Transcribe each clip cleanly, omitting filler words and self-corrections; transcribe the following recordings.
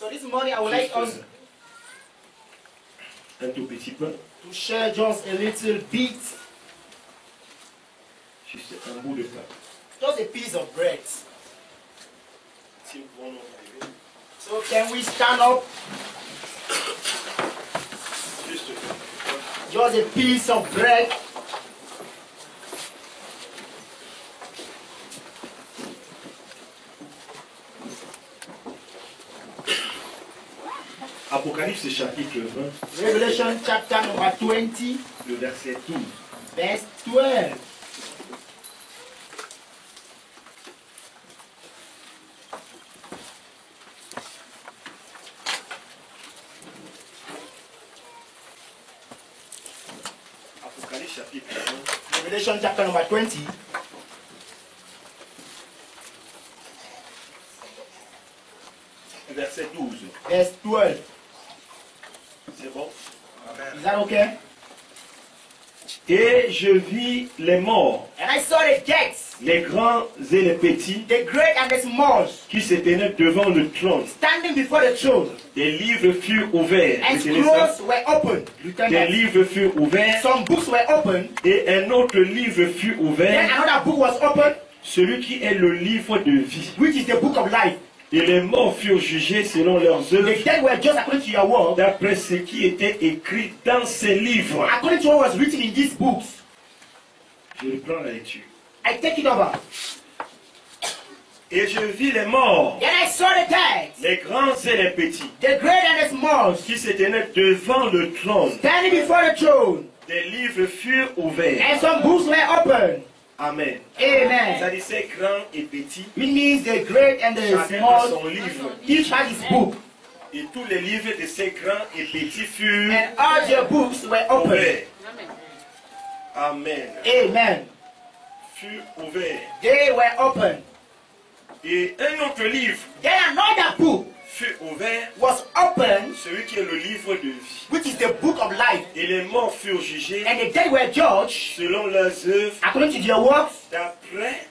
So this morning I would like us un tout petit peu, to share just a little bit, juste un bout de pain. just a piece of bread. Si nous pouvons nous arriver, So can we stand up? juste un petit peu. Just a piece of bread. Apocalypse chapitre 20, Revelation chapter number 20, le verset 12. verse 12. Apocalypse chapitre 20, Revelation chapter number 20, verset 12. verse 12. C'est bon? Is that okay? Et je vis les morts, And I saw the dead, les grands et les petits, the great and the small, qui se tenaient devant le trône. standing before the throne. Des livres furent ouverts. And Vous tenez ça? scrolls were opened. Des livres furent ouverts. Some books were opened. Et un autre livre fut Then ouvert, another book was opened, celui qui est le livre de vie. which is the book of life. Et les morts furent jugés selon leurs œuvres, The dead were just according to your word, d'après ce qui était écrit dans ces livres. according to what was written in these books. Je reprends la lecture. I take it over. Et je vis les morts, Then I saw the dead, les grands et les petits, the great and the small, qui se tenaient devant le trône. standing before the throne. Des livres furent ouverts. And some books were opened. Amen. Ça Amen. dit c'est grand et petit. Which means the great and the Chacun a small, son livre. each had his book. Et tous les livres de ces grands et petits furent And all the books were opened. ouverts. Amen. Amen. Furent ouverts. They were opened. Et un autre livre Then another book fut ouvert, was opened, celui qui est le livre de vie. which is the book of life. Et les morts furent jugés And the dead were judged selon leurs œuvres, according to their works, d'après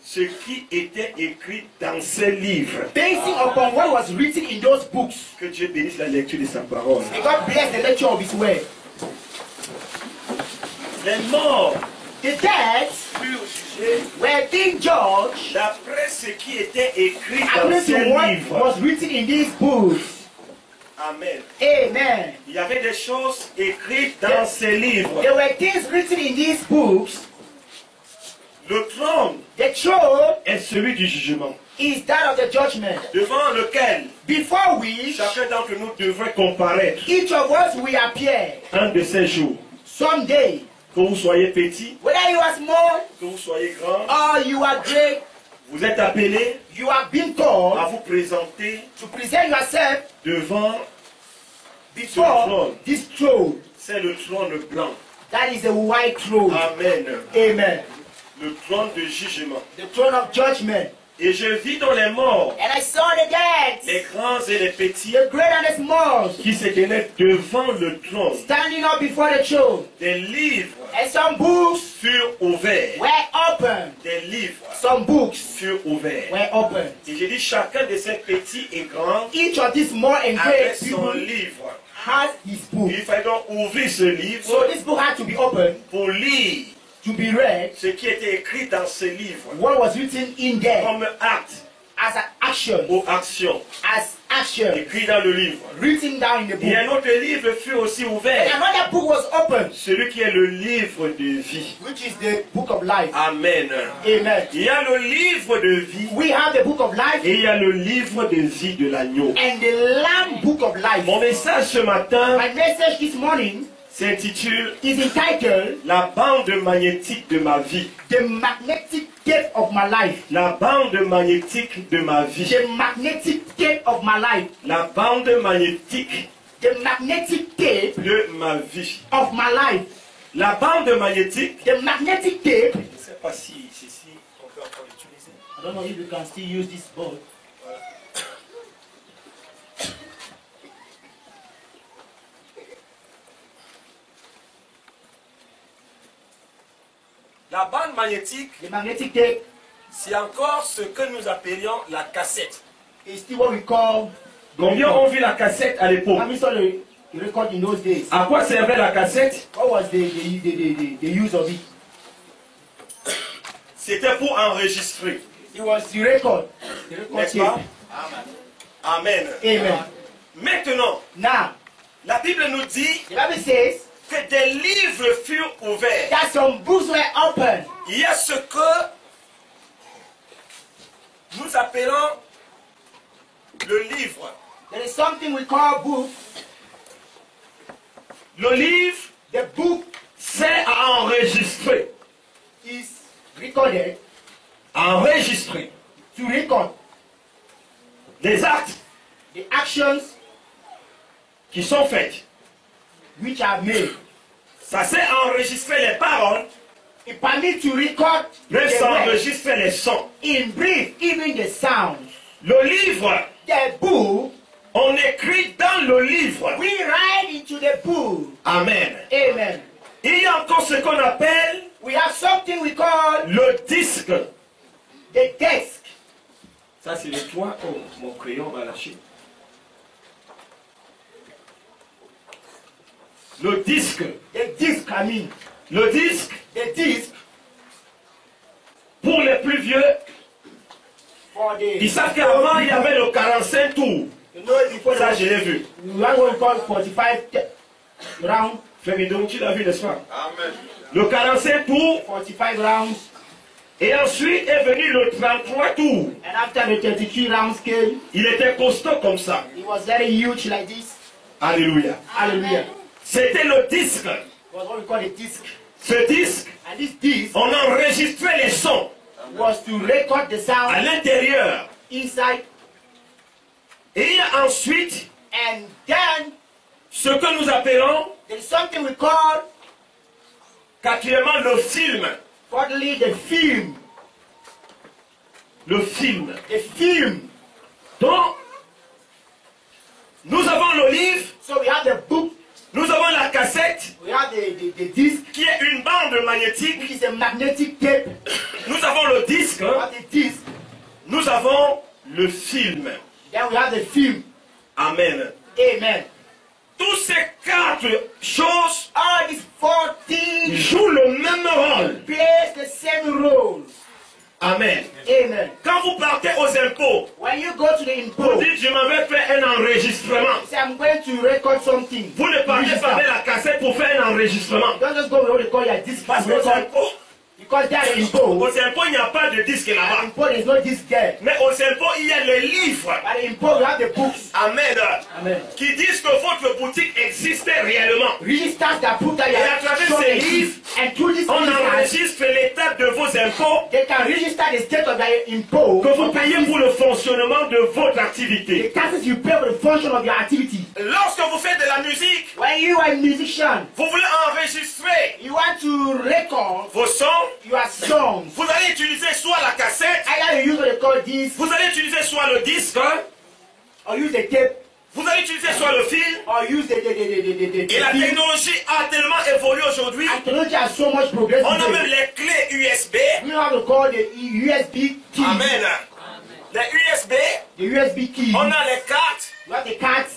ce qui était écrit dans ces livres. basing upon what was written in those books. Que Dieu bénisse la lecture de sa parole. May God bless the lecture of His word. Les morts The dead furent jugés were being judged d'après ce qui était écrit dans according ces to what livres. was written in these books. Amen. Amen. Il y avait des choses écrites dans ces livres. There were things written in these books. Le trône The throne est celui du jugement, is that of the judgment, devant lequel before which chacun d'entre nous devrait comparaître each of us will appear un de ces jours. someday. Que vous soyez petit, Whether you are small que vous soyez grand, or you are great, vous êtes appelés you are being à called vous présenter to present yourself devant before this throne. c'est le trône blanc. That is the white throne. Amen. Amen. Le trône de jugement. The throne of judgment. Et je vis dans les morts, And I saw the dead, les grands et les petits, the great and the small, qui se tenaient devant le trône. standing up before the throne. Des livres And some books furent ouverts. were opened. Des livres Some books furent ouverts. were opened. Et j'ai dit chacun de ces petits et grands Each of these small and avait great son people livre. has his book. Il fallait donc ouvrir ce livre So this book had to be opened pour lire to be read ce qui était écrit dans ce livre what was written in there comme acte as an action, ou action as action, écrit dans le livre. written down in the Et un book. autre livre fut aussi And ouvert, another book was opened, celui qui est le livre de vie. which is the book of life. Amen. Amen. Il y a le livre de vie We have the book of life et il y a le livre de vie de l'agneau. and the Lamb book of life. Mon message ce matin My message this morning s'intitule is entitled La bande magnétique de ma vie. The Magnetic Tape of My Life. La bande magnétique de ma vie. The magnetic tape of my life. La bande magnétique The magnetic tape de ma vie. of my life. La bande magnétique, The magnetic tape. je ne sais pas si ceci on peut encore l'utiliser. I don't know if you can still use this board. La bande magnétique, The magnetic tape c'est encore ce que nous appelions la cassette. is still what we call Combien ont vu la cassette à l'époque? How many saw the record in those days? À quoi servait la cassette? What was the use of it? C'était pour enregistrer. It was the record. The record N'est-ce pas? tape. Amen. Amen. Maintenant, Now, la Bible nous dit the Bible says que des livres furent ouverts. that some books were opened. Il y a ce que nous appelons le livre. There is something we call book. Le livre The book sert à enregistrer. is recorded Enregistrer to record des actes the actions qui sont faits. which are made. Ça sert à enregistrer les paroles, It permits to record même the ça words. enregistrer les sons. In brief, even the sounds. Le livre, The book, on écrit dans le livre. we write into the book. Amen. Amen. Il y a encore ce qu'on appelle We have something we call le disque. the desk. Ça, c'est le toit. Oh, mon crayon va lâcher. Le disque. The disc, I mean. Le disque, The disc pour les plus vieux, for the... ils savent qu'avant, il y avait le 45 tours. You know, before Ça, the... je l'ai vu. We have what we call 45 round. Féminin, tu l'as vu, n'est-ce pas? Amen. Le 45 tours. 45 rounds. Et ensuite est venu le 33 tours. And after the 33 rounds came, Il était costaud comme ça. it was very huge like this. Alléluia. Hallelujah. C'était le disque. It was what we call a disc. Ce disque, And this disc on enregistrait les sons was to record the à sound l'intérieur. inside. Et il y a ensuite And then ce que nous appelons there is something we call, quatrièmement le film. fourthly, the film. Le film. The film. Donc, nous avons le livre, So we have the book, nous avons la cassette we have the disc, qui est une bande magnétique. which is a magnetic tape. Nous avons le disque, We have the disc. nous avons le film. Then we have the film. Amen. Amen. Tous ces quatre choses All these 14 jouent le même rôle. plays the same role. Amen. Amen. Quand vous partez aux impôts, When you go to the vous import, dites je m'en vais faire un enregistrement. say I'm going to record something. Vous ne partez pas avec la cassette pour faire un enregistrement. Don't just go with what they call your disc. Parce qu'aux Record, impôts, because there are import. aux impôts, il n'y a pas de disque là-bas. Import is not disc there. Mais aux impôts, il y a les livres. At the import we have the books. Amen. Amen. Qui disent que votre boutique existait réellement. Registers that prove that you Et à travers shop ces exist. livres, And through this On registers, enregistre l'état de vos impôts they can register the state of their import. que vous payez pour le fonctionnement de votre The activité. taxes you pay for the function of your activity. Lorsque vous faites de la musique, When you are a musician, vous voulez enregistrer you want to record vos sons, your songs. vous allez utiliser soit la cassette, Either you use what they call disc vous allez utiliser soit le disque, or use the tape vous allez utiliser soit le fil. or use the Et la film. technologie a tellement évolué aujourd'hui, And technology has so much progress on a même today. les clés USB. We know how to call the USB key. Amen. Les USB, The USB key. on a les cartes. You have the cards.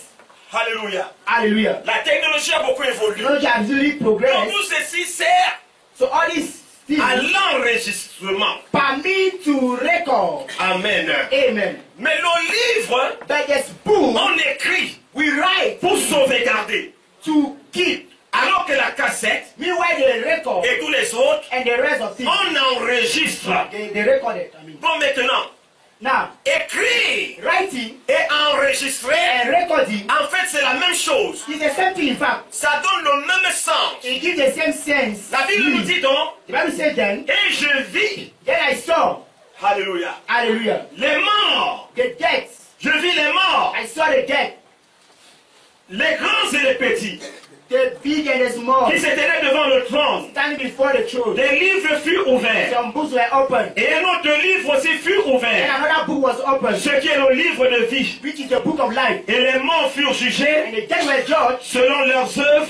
Alléluia. Hallelujah. La technologie a beaucoup évolué. Technology has really Donc progressed. tout ceci sert So all these things à l'enregistrement. permit to record. Amen. Amen. Mais le livre, But this book on écrit we write pour sauvegarder. to keep. Alors que la cassette Meanwhile the record et tous les autres, and the rest of things on enregistre. they record it. I mean. Bon, maintenant, Now écrire writing et enregistrer, and recording en fait, c'est la même chose. is the same thing in fact. Ça donne le même sens. It gives the same sense. La Bible nous dit donc, The Bible says then, et je vis, then I saw, alléluia, hallelujah, les morts. the dead. Je vis les morts, I saw the dead, les grands et les petits, the big and the small, qui se tenaient devant le trône. standing before the throne. Des livres furent ouverts. Some books were opened, Et un autre livre aussi fut and ouvert. another book was opened, Ce qui est le livre de vie. which is the book of life. Et les morts furent jugés And the dead were judged selon leurs œuvres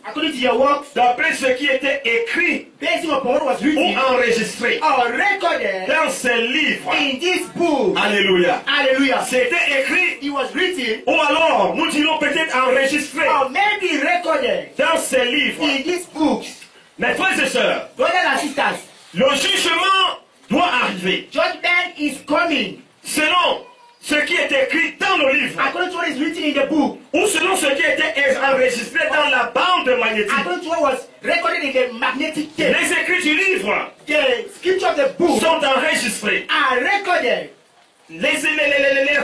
according to your works, d'après ce qui était écrit based upon what was ou written enregistré or recorded dans ces livres. in this book. Alléluia. Hallelujah. C'était écrit, It was written ou alors nous dirons peut-être enregistré or maybe recorded dans ces livres. in these books. Mes frères et sœurs, Brothers and sisters, le jugement doit arriver judgment is coming selon ce qui est écrit dans le livre according to what is written in the book, ou selon ce qui était enregistré dans la bande magnétique. according to what was recorded in the magnetic tape. Les écrits du livre The scripture of the book sont enregistrés. are recorded. Les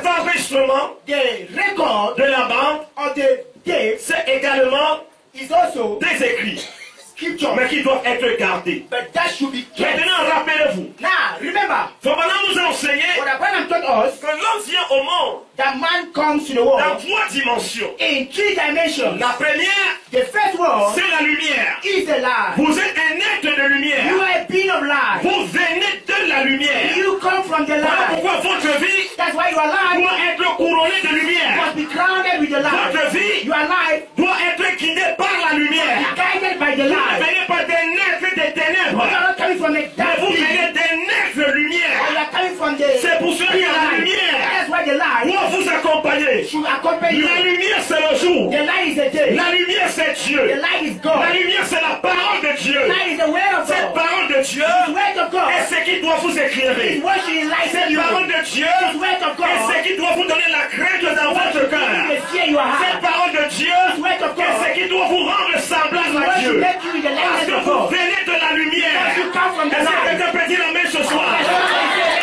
enregistrements The record de la bande, of the tape c'est également is also des écrits, scripture, mais qui doivent être gardés. but that should be kept. Maintenant, rappelez-vous, Now, remember, Fabana nous a enseigné what Abraham taught us, que l'homme vient au monde that man comes to the dans world 3 dimensions. in 3 dimensions. La première, The first world c'est la lumière. is the light. Vous êtes un être de You lumière. are a being of light. Vous venez de la lumière. You come from the Voilà light. pourquoi votre vie That's why your life doit être couronnée de lumière. must be crowned with the light. Votre vie Your life doit être guidée par la lumière. is guided by the Vous ne light. venez pas d'un être des You ténèbres, are not coming from a mais dark vous place. venez d'un être de You lumière. are coming from the C'est pour cela que la light. lumière That's why the light doit vous accompagner. should accompany La you. lumière, c'est le jour. The light is the day. La lumière, c'est The Dieu. light is La God. lumière, c'est la parole de Dieu. The light is the word of Cette God. parole de Dieu The word of God est ce qui doit vous éclairer. is what should enlighten Cette you. parole de Dieu The word of est ce God qui doit vous donner la crainte dans votre cœur. is the fear you Cette have. parole de Dieu The word of est ce God qui doit vous rendre semblable is à what should Dieu. make you in the Parce likeness que of vous God. venez de la lumière. Because you come from the Est-ce que light. quelqu'un peut dire amen ce soir?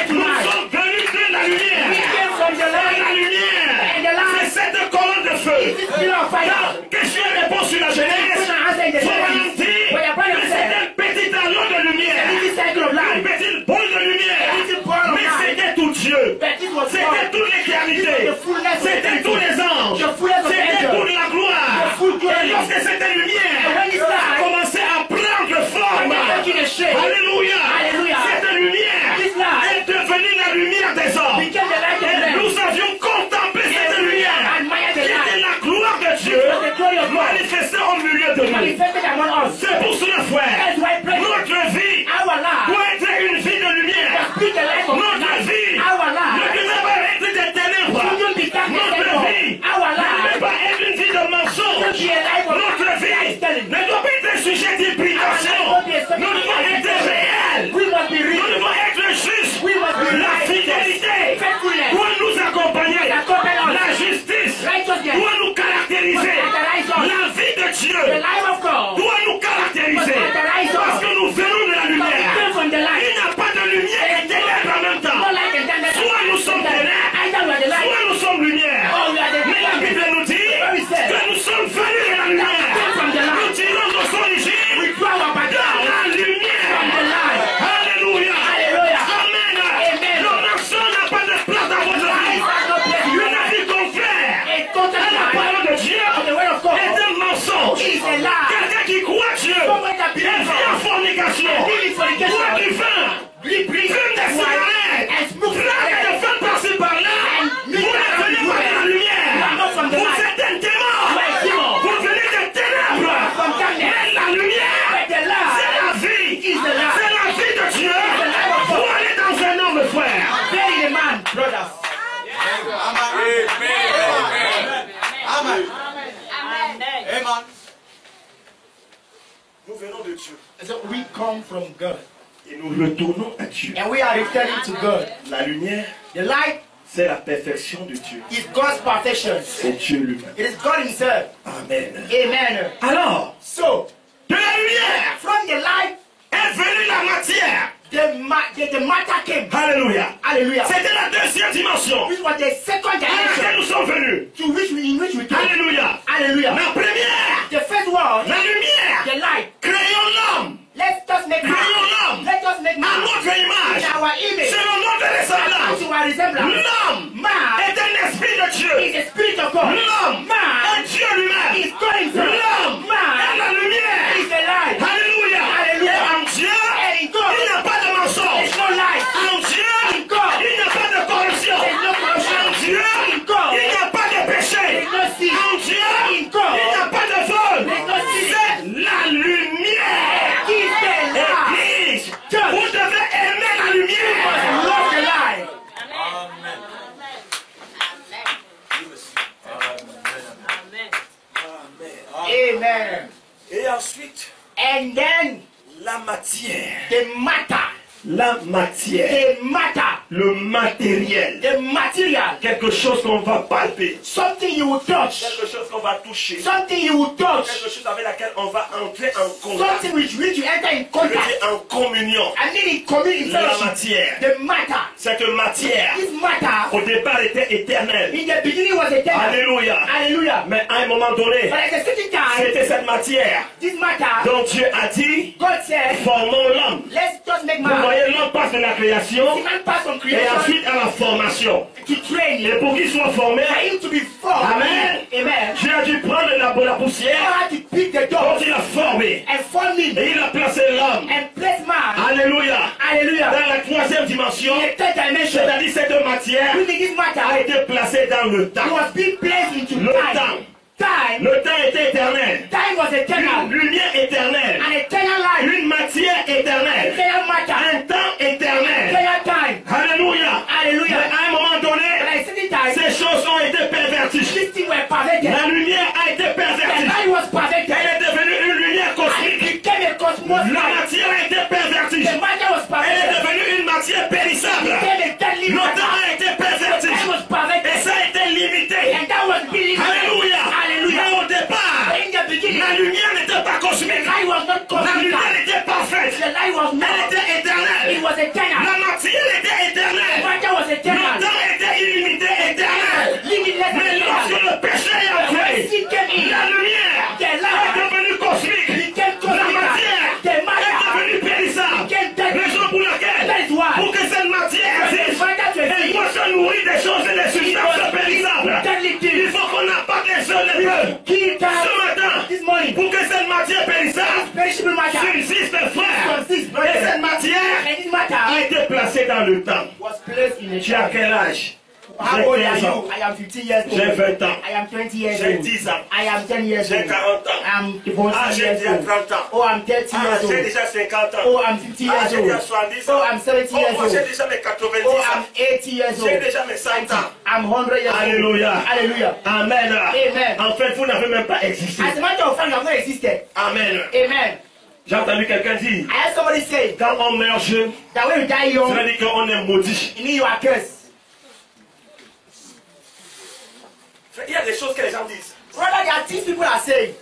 Nous sommes venus de la We lumière. came from the La light. lumière, And the light c'est cette colonne de feu. is this pillar of fire. Dans question et réponse sur la Genèse, Question and answer in the faut Genesis. dire But your brother que c'est said, un petit anneau de lumière. this cycle of Une light. petite boule de lumière. A little ball of Mais light. c'était tout Dieu. But this was C'était God. toute l'éternité. The fullness of C'était eternity. tous les anges. The fullness of C'était angels. toute la gloire. The full glory. Et lorsque cette And lumière when this light commençait à prendre forme, started taking a shape, alléluia, Hallelujah. cette lumière This light est devenue la lumière des hommes. became the light of Et men. nous avions contemplé cette And we lumière admired the qui était light. la gloire de Dieu was the glory of God. manifestée au milieu de nous. Manifested among us. C'est pour cela, frère, That's why praise notre vie our life. doit être une vie de lumière. Speak the life of Notre light. vie Our ne life. devait pas être des ténèbres. Shouldn't be darkness Notre anymore. vie Our ne devait life. pas être une vie de mensonge. Shouldn't be a life of Notre vie telling. ne doit pas être un sujet d'hybridation. Nous devons être réels. We must be Nous real. devons être justes. We must be La righteous. fidélité Faithfulness. doit nous accompagner. Accompany us. La justice Righteousness. doit nous caractériser. Characterize us. La vie de Dieu The life of God. doit nous caractériser. Characterize us. Parce que nous venons de la Because we lumière. came from the Il light. n'y a pas de lumière et de ténèbres en même temps. No light and darkness. Soit nous sommes ténèbres, Either we are the light. soit nous sommes lumière. or we are the Mais la light. Bible nous dit que nous sommes venus de la lumière. Nous tirons nos origines We draw our de background la from the lumière. light. Alléluia. Hallelujah. Amen. Amen. Le mensonge n'a pas de place dans votre vie. Light has no place in your Une life. vie contraire A total à la lie parole de Dieu of the word of God est un mensonge. is a lie. Quelqu'un qui croit Dieu Someone that et believes vit en God. fornication, Live in fornication. boit du vin, Breathe fume des cigarettes, and smoke drague des femmes par-ci par-là, vous ne venez pas de la lumière. Vous êtes un démon. Vous venez des ténèbres. from darkness. Mais la lumière, But the light c'est la vie. is the light. C'est la vie de Dieu. Vous allez dans un homme, frère. Very in a man, brothers. Amen. Amen. Nous venons de Dieu. So we come from God. Et nous retournons à Dieu. And we are returning to God. La lumière, The light c'est la perfection de Dieu. is God's perfection. C'est Dieu lui-même. It is God himself. Amen. Amen. Alors, So, de la lumière from the light, est venue la matière. the matter came. Alléluia. Hallelujah. C'était la deuxième dimension This was the second à laquelle dimension nous sommes venus. in which we came. Alléluia. Hallelujah. La première, The first one, la lumière. the light. Créons l'homme Let's just make man. Créons l'homme Let us make à man notre in image, our image. selon notre ressemblance. To our resemblance. L'homme Man est un esprit de is Dieu. the spirit of God. L'homme Man est Dieu lui-même. is God himself. L'homme est Man la lumière. is the light. Alléluia. Hallelujah. Et en Dieu, And in God, il n'y a pas de mensonge. there's no light. En Dieu, In God, il n'y a pas de corruption. there's no En corruption. Dieu, In God, il n'y a pas de péché. there's no sin. En Dieu, In God, il n'y a pas de vol. there's no sin. C'est Amen. Et ensuite, And then la matière. the matter. La matière. The matter. Le matériel. The material. Quelque chose qu'on va palper. Something you will touch. Quelque chose qu'on va toucher. Something you will touch. Quelque chose avec laquelle on va entrer en contact. Something which you enter in Je veux contact. dire en communion. I mean in community La fellowship. matière. The matter. Cette matière, This matter au départ, était éternelle. in the beginning was eternal. Alléluia. Hallelujah. Mais à un moment donné, But at a certain time, c'était cette matière this matter, dont Dieu a dit, God said, formons l'homme. let's just make Vous man. voyez, l'homme passe de la création The man pass from et creation ensuite à la formation. to training. Et pour qu'il soit formé, For him to be formed. Amen. Amen. Dieu a dû prendre la God poussière had to pick the dont dog il a formé. and form him Et il a placé l'homme. and place man. Alléluia. Hallelujah. Dans la troisième dimension, In the third dimension, c'est-à-dire cette matière with this a matter, été placée dans le it temps. was being placed into Le time. temps. Time. Le temps était éternel. Time was eternal. Une lumière éternelle. An eternal life. Une matière éternelle. Eternal matter. Un temps éternel. Eternal time. Alléluia. Hallelujah. Mais à un moment But donné, at a certain time, ces choses ont été perverties. these things were perfected. La lumière a été The pervertie. light was perfected. Elle est devenue une lumière And it cosmique. became a cosmos La light. matière a été pervertie. The matter was Elle est perfected. devenue une matière périssable. It became a deadly Le matter. temps a été The perverti. time was Et perfected. ça a été limité. And that was really Alléluia. Hallelujah. Mais au départ, In the beginning, la lumière n'était pas the cosmique. light was not La cosmic. lumière était parfaite. The light was Elle not. était It éternelle. was eternal. La matière était The éternelle. matter was Le eternal. temps était illimité, éternel. Limitless Mais lorsque eternal. le péché est entré, Sin came in. la lumière The est light devenue cosmique. became La cosmic. matière The est matter devenue périssable. became deadly. Raison pour That laquelle, is why. pour que cette matière The existe, matter to elle exist. doit se nourrir des choses et des substances périssables. Deadly Il things. faut qu'on apporte les seuls les preuves. Kill Ce time. matin, This morning. pour que cette matière périssable Perishable matter. subsiste, frère, Subsist, et brother. cette matière And this matter a été placée dans le temps. was placed in a Tu as time. quel âge? How J'ai old are 15 ans. you? I am 15 years old. J'ai 20 ans. I am 20 years J'ai old. 10 ans. I am 10 years J'ai old. 40 ans. I'm 40 Ah, j'ai years déjà old. 30 ans. Oh, I'm 30 Ah, years j'ai old. déjà 50 ans. Oh, I'm 50 Ah, years j'ai déjà old. 70 Oh, ans. I'm 70 years Oh, j'ai old. déjà mes 90 Oh, ans. I'm 80 years J'ai old. déjà mes 100 ans. I'm 100 years old. Alléluia. Hallelujah. Amen. Amen. En fait, vous n'avez même pas existé. As a matter of fact, you have not existed. Amen. Amen. J'ai entendu quelqu'un dire, I heard somebody say quand on meurt jeune, that when you die ça young, veut dire qu'on est maudit. you mean you are cursed. Il y a des choses que les gens disent. Brother, there are things people are saying.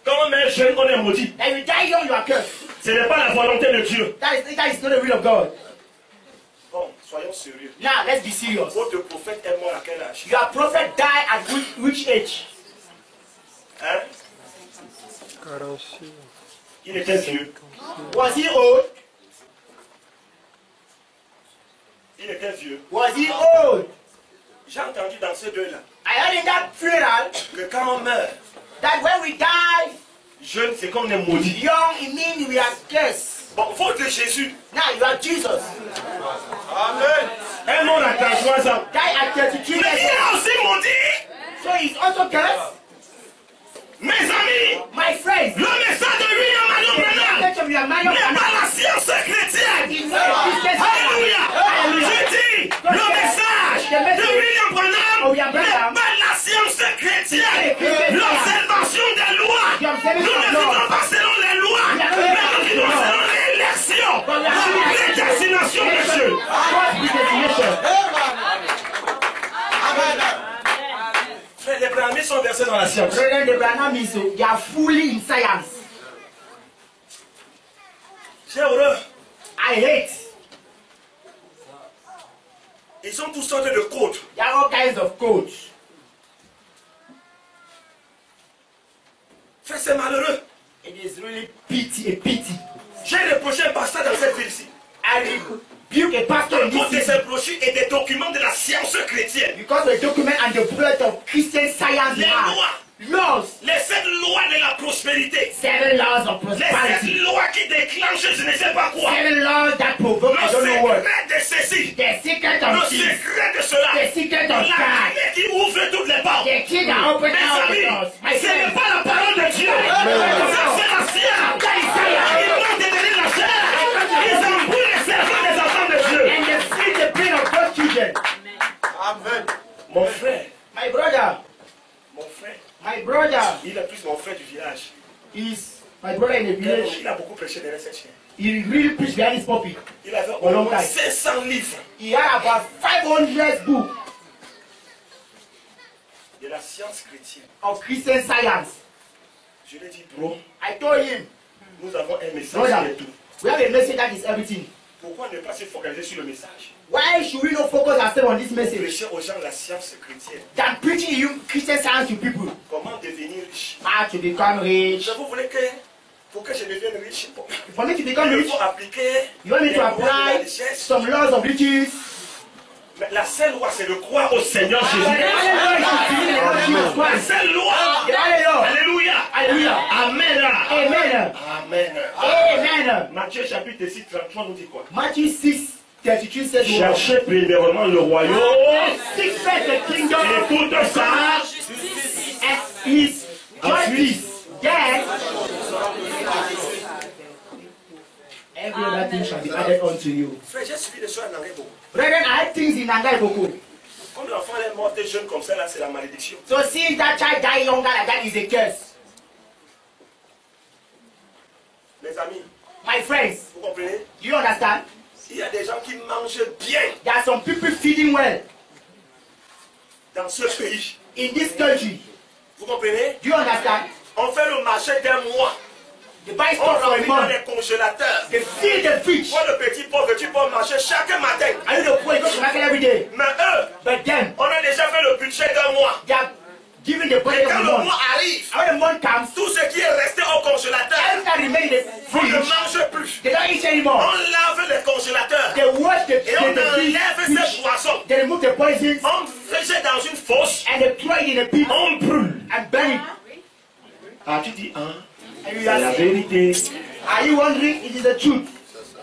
Quand on meurt jeune, on est maudit. That if you die young, you are cursed. Ce n'est pas la volonté de Dieu. That is not the will of God. Bon, soyons sérieux. Now, let's be serious. Votre prophète est mort à quel âge? Your prophet died at which age? Hein? 46. Il était vieux. Was he old? Il était vieux. Was he old? J'ai entendu dans ces deux-là I heard in that funeral que quand on meurt that when we die jeune, c'est qu'on est maudit. young, it means we are cursed. Bon, votre Jésus, Now you are Jesus. Amen. un mort à 33 ans. Die at 33 Mais il years est aussi maudit. old. So he's also cursed. Mes amis, My friends, le message de William Marion the Branham message of your man n'est pas la science chrétienne. is not a Christian Alléluia. Hallelujah. Je dis, le message de William Branham n'est pas la science chrétienne. L'observation des lois. Nous ne vivons pas selon les lois, mais nous vivons selon l'élection, la prédestination de Dieu. God's predestination. Amen. Frères, les Brahmis sont versés dans la science. Brethren, the Branham is they are fully in science. J'ai horreur. I hate. Ils ont toutes sortes de codes. There are all kinds of codes. Frère, c'est malheureux. It is really pity, a pity. J'ai reproché un pasteur dans cette ville-ci. I rebuke a pastor in À cause de this city ces brochures et des documents de la science chrétienne. because the document and the bullet of Christian science Les are lois. laws, Les 7 lois de la prospérité. 7 laws of Les 7 prosperity, lois qui déclenchent je ne sais pas quoi. 7 laws that provoke I Le don't know what. secret de ceci. The secret Le of this, secret de cela. the secret La of that, clé qui ouvre toutes les portes. the key that opens Mes all the amis, doors. My ce n'est friends, pas la parole de Dieu. Ça, c'est la science. that is science. Ils vont détenir la chair. Ils embrouillent les cerveaux des enfants de Dieu. And they feed the brain of God's children. Amen. Mon frère, My brother, mon frère, my brother, il est plus mon frère. He's my brother in the village. Il a beaucoup prêché derrière cette chaîne. He really preached behind his pulpit. Il avait For a long au moins time. 500 livres He had about 500 books de la science chrétienne. of Christian science. Je lui ai dit, bro, I told him, nous avons un message brother, et tout. we have a message that is everything. Pourquoi ne pas se focaliser sur le message? Why should we not focus ourselves on this message Prêcher aux gens la science chrétienne. than preaching you Christian science to people? Comment devenir riche? How to become rich? Vous voulez que, pour que je devienne riche, For me to become il rich, faut appliquer you want me les to lois de la apply richesse. some laws of riches. Mais la seule loi, c'est de croire au Seigneur The Jésus. only law is to believe in the Lord Jesus La Christ. seule loi. The only law. Alléluia. Hallelujah. Amen. Amen. Amen. Amen. Matthieu chapitre 6, 33 nous dit quoi? Matthew 6:33 says, Cherchez premièrement le royaume seek first the kingdom et toute sa and his justice. Then every other thing shall be added unto you. Frère, j'ai suivi des choses en anglais beaucoup. Brethren, I had things in Nangai Boko. Comme l'enfant est mort jeune comme ça, là, c'est la malédiction. So seeing that child die younger like that is a curse. Mes amis, My friends, vous comprenez? do you understand? Il y a des gens qui mangent bien There are some people feeding well dans ce pays. in this country. Vous comprenez? Do you understand? On fait le marché d'un mois. They buy On stuff for a remplit dans month. les congélateurs. They feed the fish. Toi, le petit pauvre, tu peux marcher chaque matin. Are you the poor? You go to market every day. Mais eux, But then, on a déjà fait le budget d'un mois. they are giving the budget Et of quand the le month. mois arrive, And when the month comes, tout ce qui est resté au congélateur, everything that remains in the on ne fridge, mange plus. they don't eat anymore. On lave les congélateurs. They wash the Et on fish, enlève ces poissons. they remove the poisons, On fait dans une fosse. and they throw it in a pit On brûle. and burn it. Ah, tu dis, hein? And you C'est la are, vérité. are you wondering? It is the truth.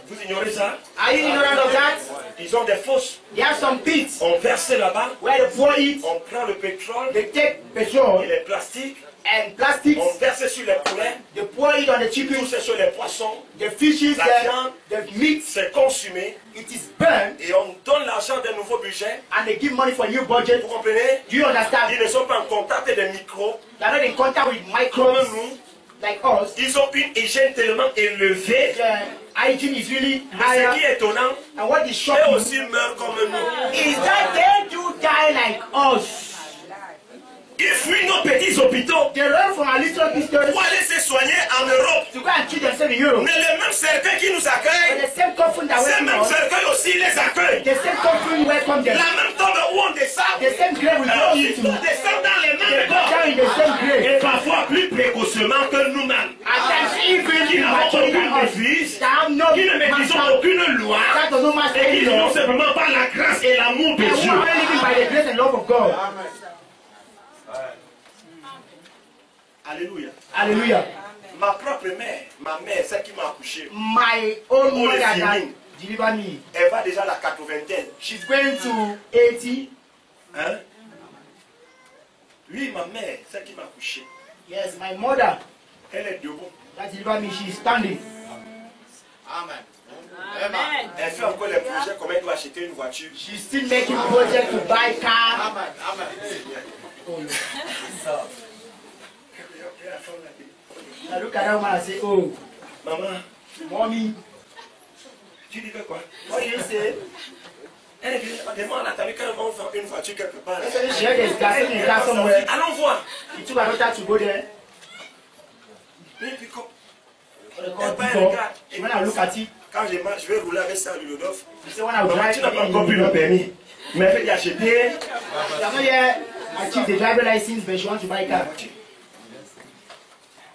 Vous ignorez ça? Are you ignorant of that? Ils ont des fosses. There are some pits On verse là-bas. where the poor eat. On prend le pétrole They take et petrol les plastiques. and plastics. On verse sur les poulets. The poor eat on the Tout chicken, c'est sur les poissons. the fishes, La viande. the meat. C'est consumé. It is burned, Et on donne l'argent d'un nouveau budget. and they give money for new budget. Vous comprenez? Do you understand? Ils ne sont pas en contact des micros. They are not in contact with Comme microbes nous. like us. Ils ont une hygiène tellement élevée. The hygiene is really Ce qui higher. est étonnant, And what is eux shocking aussi meurent comme nous. is that they do die like us. Ils fuient nos petits hôpitaux They run from our little distance pour aller se soigner en Europe. to go and treat themselves in Europe. Mais les mêmes cercueils qui nous But accueillent, the same coffin that ces welcome mêmes us, cercueils aussi les accueillent. the same coffin welcome them. La même tombe où on descend, The same grave we go ils into. descendent dans les They mêmes go corps. down in the same grave. Et parfois plus précocement que nous-mêmes. At times even Qui n'avons prematurely than aucune us. devise, That have no qui ne maîtrisons master. aucune loi, That does not master et any qui law. vivons simplement par la grâce et l'amour de And we Dieu. are only living by the grace and love of God. Alléluia. Hallelujah. Ma propre mère, ma mère, celle qui m'a accouché, My own Oh, mother les that feelings. delivered me. elle va déjà à la 80e. She's going to 80. Hein? Oui, ma mère, celle qui m'a accouché, Yes, my mother elle est debout. that delivered me, she's standing. Amen. Elle fait encore les projets, comment elle doit acheter une voiture. She's still making project to buy car. I look at that woman and say, oh, Maman, mommy, tu dis que quoi? what do you say? Elle est venue, on a attendu qu'elle va faire une voiture quelque part. I said, she had this gas in the car somewhere. Allons voir. He took her daughter to go there. Et puis, comme- What they call before. She went and look at it. quand je marche, je vais rouler avec ça à Ludolf. She said, when I was Maman, driving, tu n'as pas encore pris le permis. Mais elle fait d'acheter she has not yet achieved the driver license, but she wants to buy a car.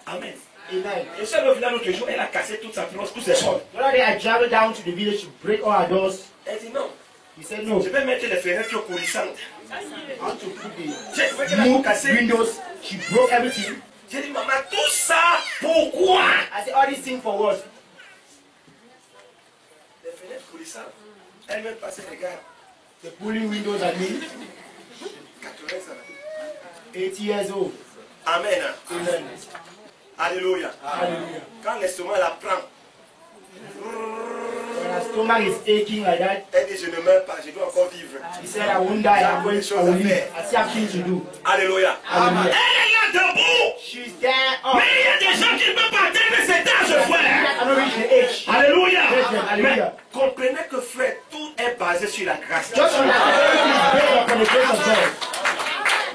Amen. Amen. Et ça, le village l'autre jour, elle a cassé toute sa France, tous ses portes. The other day, I traveled down to the village to break all her doors. Elle dit non, He said, no, je vais mettre les fenêtres coulissantes. I want to put the J'ai trouvé qu'elle a tout move cassé. windows. She broke everything. J'ai dit, maman, tout ça, pourquoi? I said, all these things for what? Les fenêtres coulissantes, elle même passer les gars, The pulling windows at me, 80 ans. 80 years old. Amen. Amen. Alléluia. Hallelujah. Quand l'estomac la prend, When her stomach is aching like that, elle dit, je ne meurs pas, je dois encore vivre. he said, I won't die, I will live. I still have things to do. Alléluia. Hallelujah. Elle est là debout. She's They're up. Mais il y a des gens qui ne peuvent pas atteindre cet âge, frère. That cannot reach the age. Alléluia. Alléluia. Mais comprenez que, frère, tout est basé sur la grâce. Just understand everything is based upon the grace of God.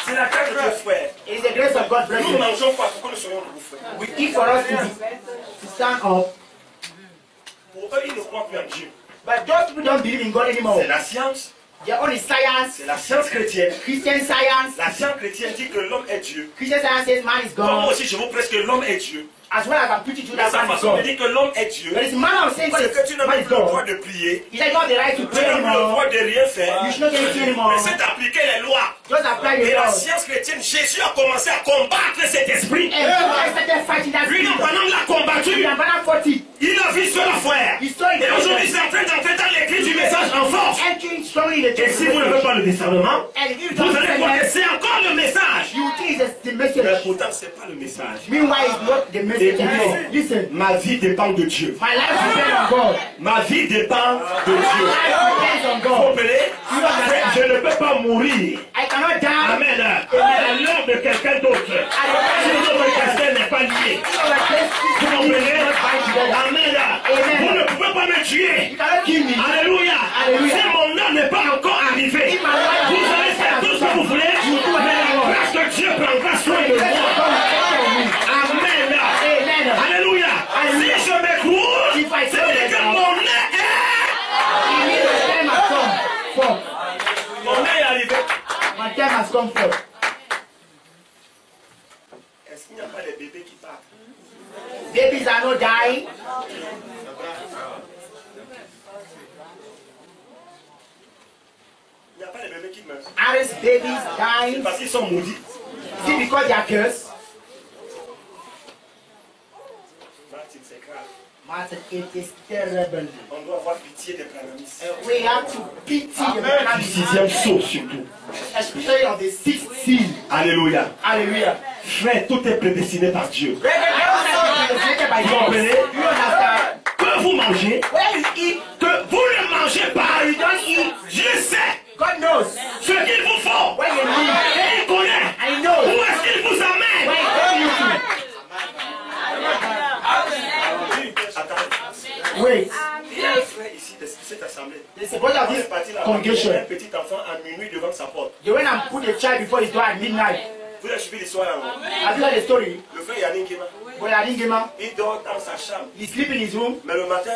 C'est la grâce de Dieu, frère. It's the grace of God, Nous brethren. mangeons pas pour que nous soyons debout, frère. We eat for us to stand up. Pour eux, ils ne croient plus en Dieu. But those people don't believe in God anymore. C'est la science. Their own is science. C'est la science chrétienne. Christian science. La science chrétienne dit que l'homme est Dieu. Christian science says man is Moi God. aussi, je vous prêche que l'homme est Dieu. As well as I'm preaching to Mais that sa man is façon de God. dire que l'homme est Dieu, But it's man of saying God c'est que is, tu n'as man même is plus le droit God. de prier. He said you have the right to Tu pray n'as plus le anymore. droit de rien faire. You should not get anything anymore. Mais c'est d'appliquer les lois. Just apply Et the la laws. science chrétienne, Jésus a commencé à combattre cet esprit. And I started fighting that Lui, spirit. pendant l'a combattu. And Bana 40. Il a vu cela, frère. He saw it. Et aujourd'hui, c'est en train d'entrer dans l'église du message en force. Entering strongly in the Et si vous n'avez pas le discernement, and if you vous don't allez understand, connaître encore le message. you think it's the Mais message. pourtant, ce n'est pas le message. Meanwhile, it's not the message anymore. Listen, Ma vie dépend de Dieu. my life depends on God. Ma vie dépend de My Dieu. life depends on Vous God. comprenez? Je ne peux pas mourir. I cannot die. Amen. À l'heure de quelqu'un d'autre. Si notre destin n'est pas lié. Vous comprenez? Amen. Vous ne pouvez pas me tuer. You cannot kill me. Alléluia. Alléluia. Si mon âme n'est pas encore arrivé, vous allez faire tout ce que vous voulez. Mais la grâce de Dieu prendra soin de moi. Amen. Amen. Alléluia. Si je m'écroule, c'est dire que mon nez You need the time has come forth. mon nez est arrivé. My time has come forth. Est-ce qu'il n'y a pas des bébés qui partent? Babies are not dying. Il n'y a pas de bébés qui meurent. Aren't babies dying? Parce qu'ils sont maudits. Is it because they are cursed? Martin, c'est grave. Martin, it is terrible. On doit avoir pitié des planamis. We have to pity the Du enemies, sixième saut surtout. especially of the sixth seal. Alléluia. Hallelujah. Frère, tout est prédestiné par Dieu. Brethren, everything is created by God. You understand? Que vous mangez, When you eat, que vous ne mangez pas, you don't eat. je sais God knows ce qu'il vous faut. when you need. Et il connaît And He knows où est-ce qu'il vous when amène. He's taking you Attends. to. Wait. Il y a un frère ici de cette assemblée. There's a brother of On est this parti là, congregation. un petit enfant à minuit devant sa porte. They went and put a child before his door at midnight. Vous avez suivi l'histoire là. Have you heard the story? Le frère Yannick Kema, But I didn't give him. il dort dans sa chambre. He sleep in his room. Mais le matin,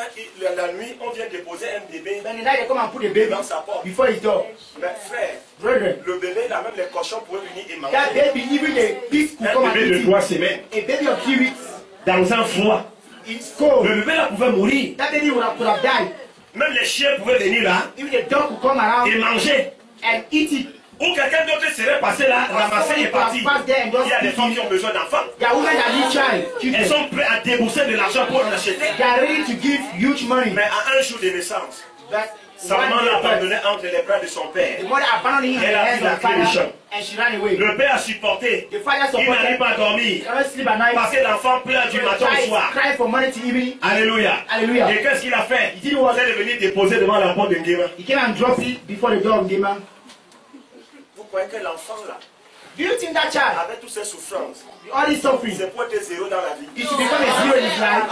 la nuit, on vient déposer un bébé Then the night they come and put a baby dans sa porte. before his door. Mais frère, Brethren, le bébé, là même les cochons pouvaient venir et manger. that baby, even the pigs could come Un and bébé eat de it. 3 semaines, A baby of 3 weeks, dans un froid. it's cold. Le bébé là pouvait mourir. That baby could have died. Même les chiens pouvaient venir là Even the dog could come around et manger. and eat it. Ou quelqu'un d'autre serait passé là, ramassé et parti. Il y a des femmes qui ont besoin d'enfants. There are women that need child. Elles children. sont prêtes à débourser de l'argent pour en acheter. They are ready to give huge money. Mais à un jour de naissance, But sa one maman day l'a first, abandonné entre les bras de son père. the mother abandoned him in the Elle a hands pris la of the clé du father champ. and she ran away. Le père a supporté. The father Il n'arrive supported. pas à He dormir. cannot sleep at night. Parce que l'enfant pleure du The matin au child soir. cried for money to evening. Alléluia. Hallelujah. Et qu'est-ce qu'il a fait? He didn't want. Il est venu déposer devant la porte de Nguema. He came and dropped it before the door of Gema. Vous croyez que l'enfant là, Do you think that child, avec toutes ses souffrances, all this suffering, c'est pour être zéro dans la vie? he should become a zero in his life?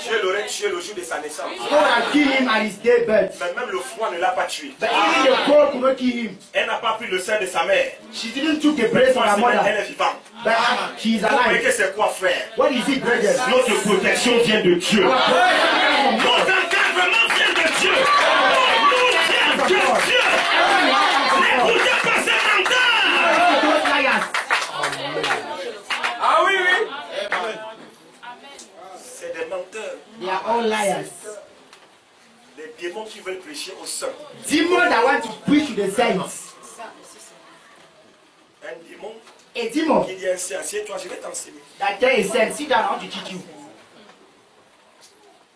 Dieu l'aurait tué le jour de sa naissance. God had killed him at his day birth. Mais même le froid ne l'a pas tué. But even the cold could not kill him. Elle n'a pas pris le sein de sa mère. She didn't took the breast of her Elle mother. est vivante. But she is Vous croyez alive. que c'est quoi, frère? What is it, brethren? Notre protection vient de Dieu. Our protection from God. Notre encadrement vient de Dieu. Nous vient de Dieu. N'écoutez pas ces menteurs. Those liars. Ah oui, oui. C'est des menteurs. They are all liars. Des démons qui veulent prêcher aux saints. Demons that want to preach to the saints. Un démon A demon qui dit ainsi, assieds-toi, je vais t'enseigner. that tell a saint, sit down, I want to teach you.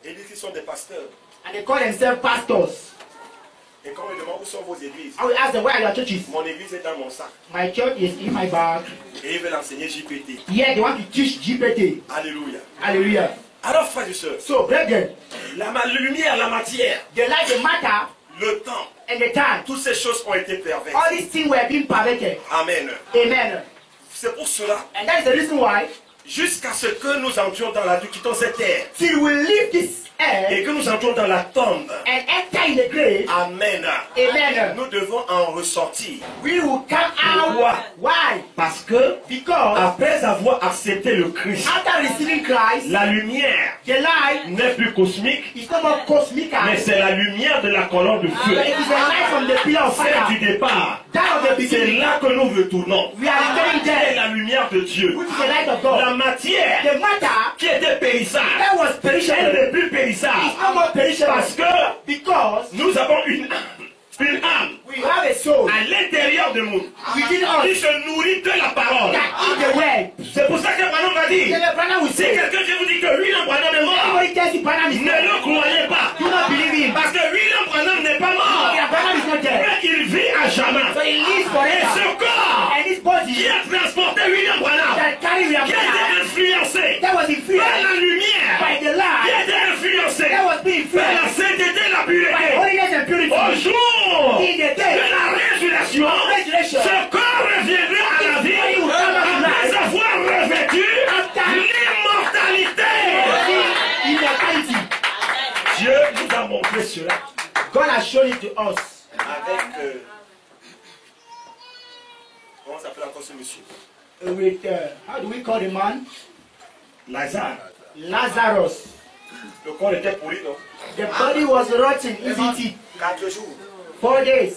Et ils disent qu'ils sont des pasteurs. And they call themselves pastors. Et quand on me demande où sont vos églises, I will ask them, where are your churches? mon église est dans mon sac. My church is in my bag. Et ils veulent enseigner JPT. Yeah, they want to teach GPT. Alléluia. Hallelujah. Alors, frères et sœurs, So, brethren, la lumière, la matière, the light, the matter, le temps, and the time, toutes ces choses ont été perverses. all these things were being perverted. Amen. Amen. C'est pour cela, And that is the reason why, jusqu'à ce que nous entrions dans la vie, quittons cette terre, till we leave this earth et que nous entrions dans la tombe. and enter in the grave, Amen. amen, Nous devons en ressortir. we will come out. Pourquoi? Why? Parce que, Because après avoir accepté le Christ, after receiving Christ, la lumière the light n'est plus cosmique, is no more cosmic, mais c'est la lumière de la colonne de but feu. it is a light from the pillar of Celle fire. du départ. That of the C'est beginning. là que nous retournons. We are returning C'est there, la lumière de Dieu. which is the light of God. La matière The matter qui était périssable, that was elle perishable n'est plus is périssable. no more perishable Parce que because nous avons une âme we have a soul à l'intérieur de nous within qui us se nourrit de la parole. that eat the word. C'est pour ça que Branham va dire, The brother will si say, quelqu'un qui vous dit que William Branham est mort, everybody tells you Branham is ne dead. le croyez pas. Do not believe him. Parce que William Branham n'est pas mort. Yeah, Branham is not dead. Mais il vit à jamais. So he lives Et forever. ce corps And his qui body a transporté William Branham, that carry William qui a été Branham, influencé that was par influenced la lumière, by the qui a light, été influencé that was being par la influenced sainteté et la by pureté. holiness and Au purity. jour In the de day, la résurrection, Resurrection. ce corps reviendra à la vie après avoir revêtu l'immortalité. immortality. Dieu nous a montré cela God has shown it to us avec comment s'appelle encore ce monsieur? with, how do we call the man? Lazare. Lazarus. Le corps était pourri, non? The body was rotten, isn't it? 4 jours. 4 days.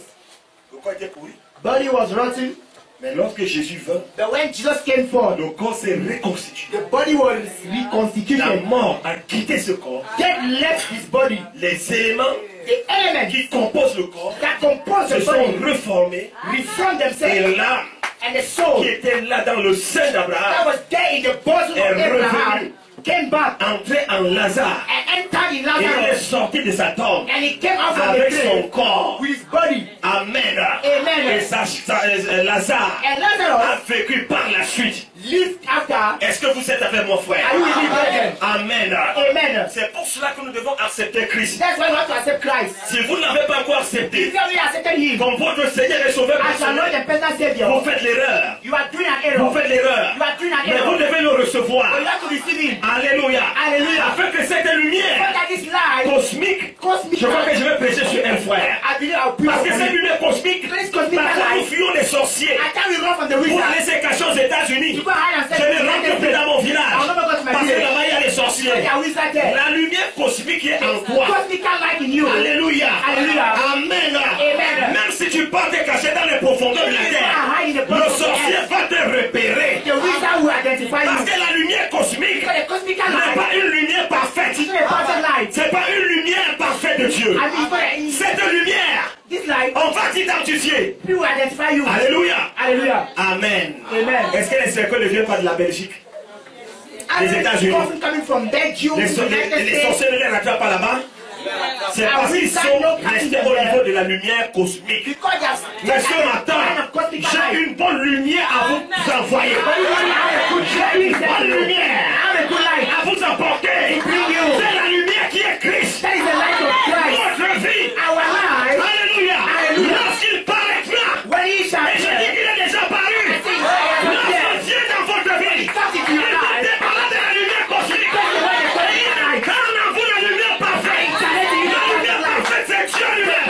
Le corps était pourri. Body was rotten. Mais lorsque Jésus vint, But when Jesus came forth, le corps s'est reconstitué. the body was La reconstituted. mort a quitté ce corps. Death left his body. Les éléments The elements qui composent le corps that compose se the sont body reformés. reformed Et themselves. l'âme And the soul qui était là dans le sein that d'Abraham was there in the bosom of est Abraham revenu. came back entrait en Lazare. and entered in Et il est Lazarus. sorti de sa tombe And he came out from the avec son grave corps. with his body. Amen. Amen. Et Lazare And a Lazarus vécu par la suite. lived after. Est-ce que vous êtes avec mon frère? Are you with me, brethren? Amen. Amen. C'est pour cela que nous devons accepter Christ. That's why we have to accept Christ. Si vous ne l'avez pas encore If accepté you have not accepted him comme votre Seigneur et Sauveur as your Lord personnel, and personal Savior, vous faites l'erreur. you are doing an Vous error. faites l'erreur. You are doing an Mais vous error. devez le recevoir. But you have to receive him. Alléluia. Alléluia. Afin que cette lumière So that this light, cosmique, cosmic je crois que light, je vais prêcher sur un frère. I believe I'll preach Parce que upon cette it. lumière cosmique, This cosmic parfois nous light, fuyons les sorciers I can't run from the pour wizard. aller se cacher aux États-Unis. You go hide and Je say, ne rentre plus dans mon village. I'll never go to my Parce que village. là-bas il y a les sorciers. There are wizards there. La lumière cosmique qui est en toi. Cosmic light in you. Alléluia. Alléluia. Amen. Amen. Même si tu pars te cacher dans les profondeurs de la terre, le sorcier va te repérer. The wizard will identify Parce you. que la lumière cosmique Because the cosmic n'est light pas une lumière parfaite. is not a perfect light. C'est pas une lumière parfaite de Dieu. I mean, Cette lumière, this light, on va t'identifier. people will identify you. Alléluia. Hallelujah. Amen. Amen. Est-ce que les cercles ne viennent pas de la Belgique? And Les États-Unis. often coming from Belgium, Les United States. sorciers ne les rattrapent pas là-bas? C'est parce qu'ils sont restés au niveau de la lumière cosmique. Because they have Mais ce matin, kind of cosmic j'ai light. une bonne lumière à vous envoyer. J'ai une bonne lumière Have a good light. à vous apporter. C'est la lumière qui est Christ. That is the light of Christ. Votre vie. Our life, Alléluia. Alléluia. Lorsqu'il paraîtra, when he shall et je dis qu'il est déjà paru, lorsque Dieu dans votre vie, il vous débarrasse de la lumière cosmique. Et quand on a vu la lumière parfaite, la lumière parfaite, c'est Dieu lui-même.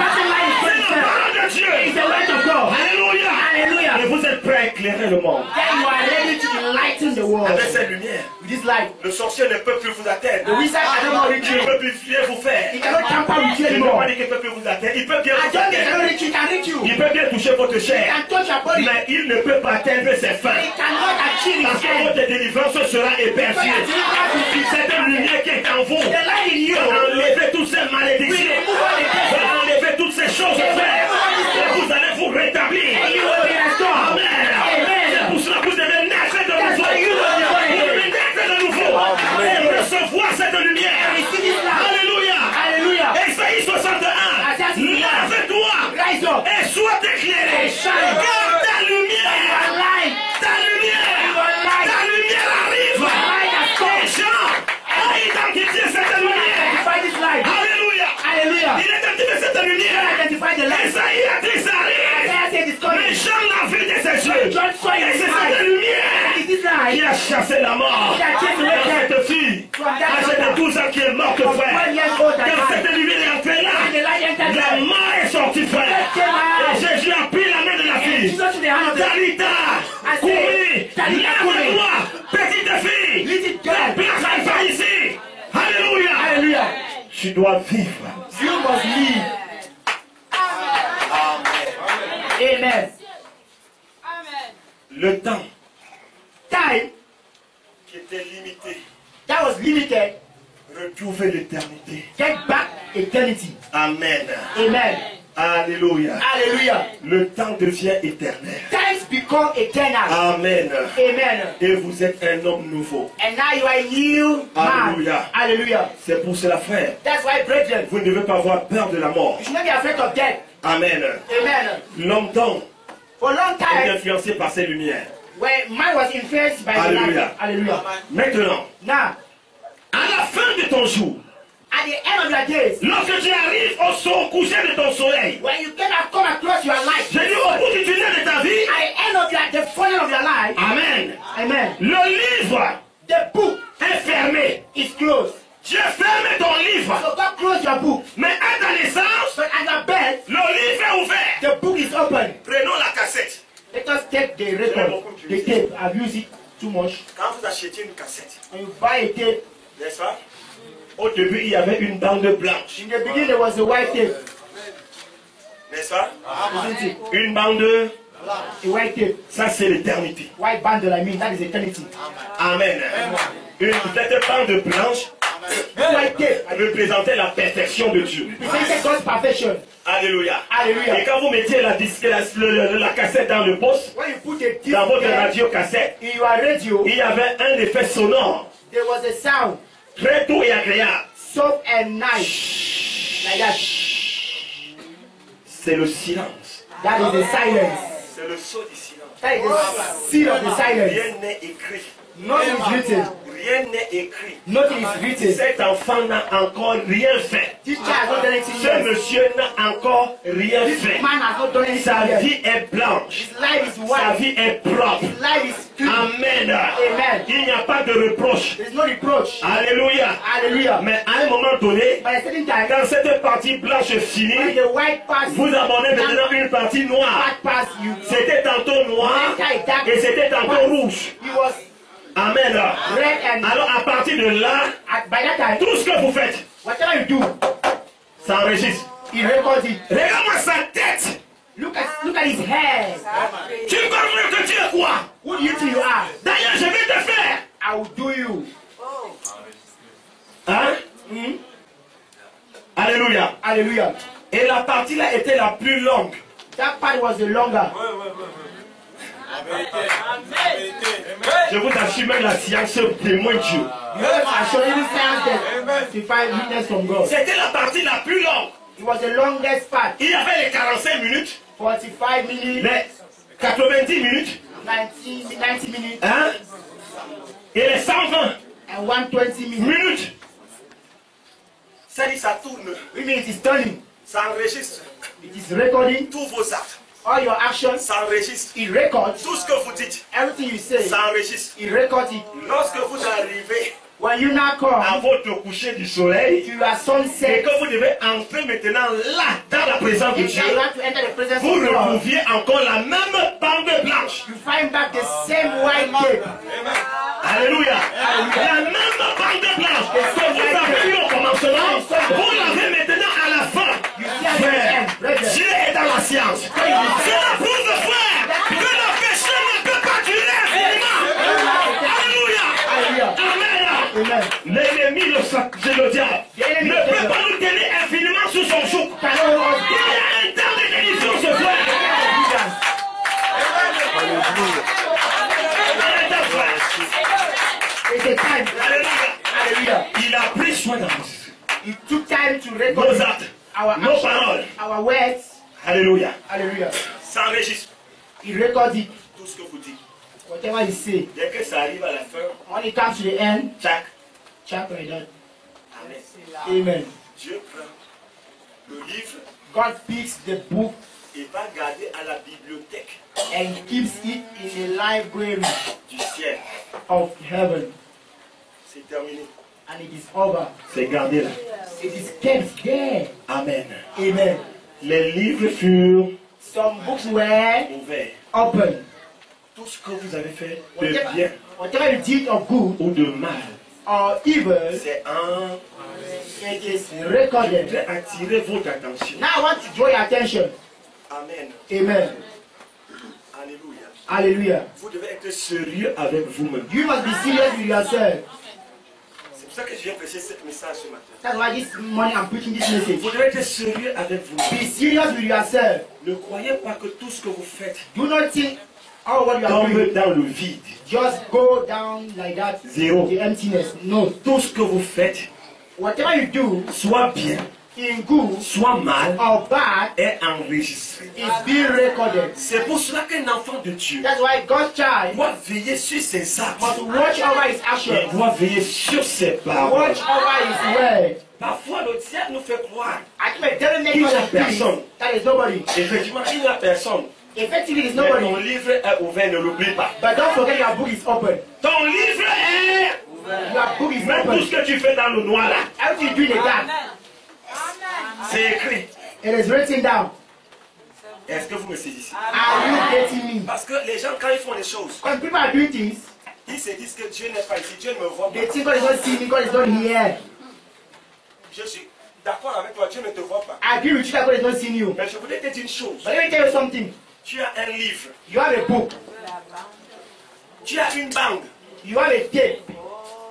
C'est la parole de Dieu. is the light of God. Alléluia. Hallelujah. Et vous êtes prêts à éclairer le monde. Then you are ready to enlighten the world. Avec cette lumière, With this light, le sorcier ne peut plus vous atteindre. the wizard cannot reach Il ne you. peut plus rien vous faire. He cannot tamper with you Je ne peux anymore. pas dire qu'il ne peut plus vous atteindre. Il peut bien I vous don't think he cannot atteindre. reach you. He can reach you. Il peut bien toucher votre He chair. can touch your body. Mais il ne peut pas atteindre ses fins. He cannot achieve Parce his que end. votre délivrance sera épargnée. Cette lumière qui est en vous The light in you va enlever toutes ces malédictions. Va enlever toutes ces choses faites. Et vous allez vous rétablir. and you will be restored. Amen. Amen. C'est pour cela que vous devez naître de That's nouveau. why you will be born Vous again. devez naître de nouveau. Et recevoir cette lumière. Receive this light. Alléluia. Hallelujah. Ésaïe 61. Lève-toi Rise up. et sois éclairé. And shine. Car ta Your lumière, light. ta lumière, Your light. ta lumière arrive. Your light has come. Les gens ont identifié cette lumière. Identify this light. Alléluia. Hallelujah. Il identifie cette lumière. Identify the light. Esaïe a dit ça arrive. Isaiah said it's coming. Mais Jean l'a vu de ses yeux. John saw it Et in c'est his cette eyes. lumière a chassé la mort dans cette fille. À cette 12 ans qui est morte, frère. Quand cette lumière est entrée là, la mort est sortie, frère. Et Jésus a pris la main de la fille. Talita, courez, lève-toi, petite fille. La place est pas ici. Alléluia. Tu dois vivre. You must live. Amen. Le temps Time qui était limité, that was limited, retrouver l'éternité. get back eternity. Amen. Amen. Alléluia. Hallelujah. Le temps devient éternel. Times become eternal. Amen. Amen. Et vous êtes un homme nouveau. And now you are a new man. Hallelujah. Hallelujah. C'est pour cela, frère. That's why, brethren, Vous ne devez pas avoir peur de la mort. you should not be afraid of death. Amen. Amen. Longtemps, For a long on est time, influencé par ces lumières. when man was influenced by the Hallelujah. light. Hallelujah. Maintenant, Now, à la fin de ton jour, at the end of your days, lorsque tu arrives au coucher de ton soleil, when you come across your light, j'ai dit au bout du tunnel de ta vie, at the end of the funnel of your life, Amen. amen, Le livre the book est fermé. is closed. Tu as fermé ton livre. So God close your book. Mais à ta naissance, But at your bed, le livre est ouvert. the book is open. Prenons la cassette. Let us take the record, the tape. I've used it too much. Quand vous achetez une cassette, When you buy a tape, n'est-ce pas? Au début, il y avait une bande blanche. in the beginning there was a white tape, N'est-ce pas? isn't it? Une bande, A white tape, ça c'est l'éternité. white bundle. I mean, that is eternity. Amen. Cette bande blanche White tape représentait la perfection de Dieu. represented God's perfection. Alléluia. Hallelujah. Et quand vous mettiez la cassette dans le poste, When you put a disc dans votre there radio cassette, in your radio, il y avait un effet sonore there was a sound, très doux et agréable. soft and nice, like that. C'est le silence. That is the silence. C'est le saut du silence. That is the seal of the silence. Rien n'est écrit. Nothing is written. Rien n'est écrit. Nothing is written. Cet enfant n'a encore rien fait. This child has not done anything Ce yet. monsieur n'a encore rien This fait. man has not done anything Sa yet. vie est blanche. His life is Sa white. vie est propre. His life is clean. Amen. Amen. Il n'y a pas de reproche. There is no reproach. Alléluia. Hallelujah. Mais à un moment donné, By a certain time, quand cette partie blanche est when finie, the white pass, vous abonnez maintenant une partie noire. white pass, you C'était tantôt noir et c'était tantôt rouge. he was Amen. red and Alors à partir de là, by that time, tout ce que vous faites, whatever you do, ça enregistre. he records it. Regarde-moi sa tête. Look at his hair. Tu comprends que tu es quoi? Who do you think you are? D'ailleurs, je vais te faire. I will do you. Hein? Alléluia. Hallelujah. Et la partie là était la plus longue. That part was the longer. Je vous assure, même la science témoigne Dieu. Because I showed you science to find witness from God. C'était la partie la plus longue. It was the longest part. Il y avait les 45 minutes, 45 minutes, les 90 minutes, 90 minutes, hein? Et les 120 and 120 minutes. minutes. Ça dit, ça tourne, We mean it is turning. ça enregistre It is recording tous vos actes. all your actions. Ça enregistre It records tout ce que vous dites. everything you say. Ça enregistre. It records it. Lorsque vous arrivez When you now à come votre coucher du soleil, to your et sunset, que vous devez entrer maintenant là, dans la présence de if Dieu, you want to enter the presence vous of God, retrouviez encore la même bande blanche. you find back the same white tape. Alléluia. La même bande blanche que vous avez eu au commencement, vous l'avez maintenant à la fin. You see at the end, Frère, brethren. Dieu est dans la science. Cela prouve, frère, que le péché ne peut pas tuer infiniment. Alléluia. Hallelujah. Amen. Amen. L'ennemi, le diable, ne peut pas nous tenir infiniment sous son joug. Il y a un temps de délivrance, frère. It's a time. Alléluia. Hallelujah. Il a pris soin d'enregistrer It took time to record nos actes, our nos paroles. actions, our words. Alléluia. Hallelujah. Ça enregistre He records it. tout ce que vous dites. Whatever you say. Dès que ça arrive à la fin, When it comes to the end, Jack, chapter is done. Amen. Amen. Dieu prend le livre, God picks the book et va garder à la bibliothèque and keeps it in a library du ciel. of heaven. C'est terminé. And it is over. C'est gardé là. It is kept there. Amen. Amen. Les livres furent Some books were ouverts. open. Tout ce que vous avez fait de bien Whatever you did of good ou de mal, or evil, c'est un. it is Je recorded. voudrais attirer votre attention. Now I want to draw your attention. Amen. Amen. Alléluia. Hallelujah. Vous devez être sérieux avec vous-même. You must be serious with yourself. C'est pour ça que je viens prêcher ce message ce matin. That's why this morning I'm preaching this Vous message. devez être sérieux avec vous. Be serious with yourself. Ne croyez pas que tout ce que vous faites Do not think all what you are tombe doing dans le vide. just go down like that. Zero. The emptiness. No. Tout ce que vous faites, Whatever you do, soit bien, in good soit mal, or bad, est enregistré. is being recorded. C'est pour cela qu'un enfant de Dieu That's why God's child doit veiller sur ses actes. must watch over his Il actions. doit veiller sur ses paroles. Watch over his word. Parfois, le diable nous fait croire. I think it doesn't make Il us n'y a a priest. personne. That is nobody. Effectivement, il n'y a personne. Effectively, it's Mais ton nobody. livre est ouvert, ne l'oublie pas. But don't forget your book is open. Ton livre est. Your book is Même tout ce open. que tu fais dans le noir là, Everything you do in the dark, c'est écrit. it is written down. Est-ce que vous me saisissez? Are you getting me? Parce que les gens, quand ils font les choses, When people are doing things, ils se disent que Dieu n'est pas ici, Dieu ne me voit they pas. think God is not seeing me, God is not here. Je suis d'accord avec toi, Dieu ne te voit pas. I agree with you that God is not seeing you. Mais je voulais te dire une chose. But let me tell you something. Tu as un livre, You have a book, tu as une bande you have a tape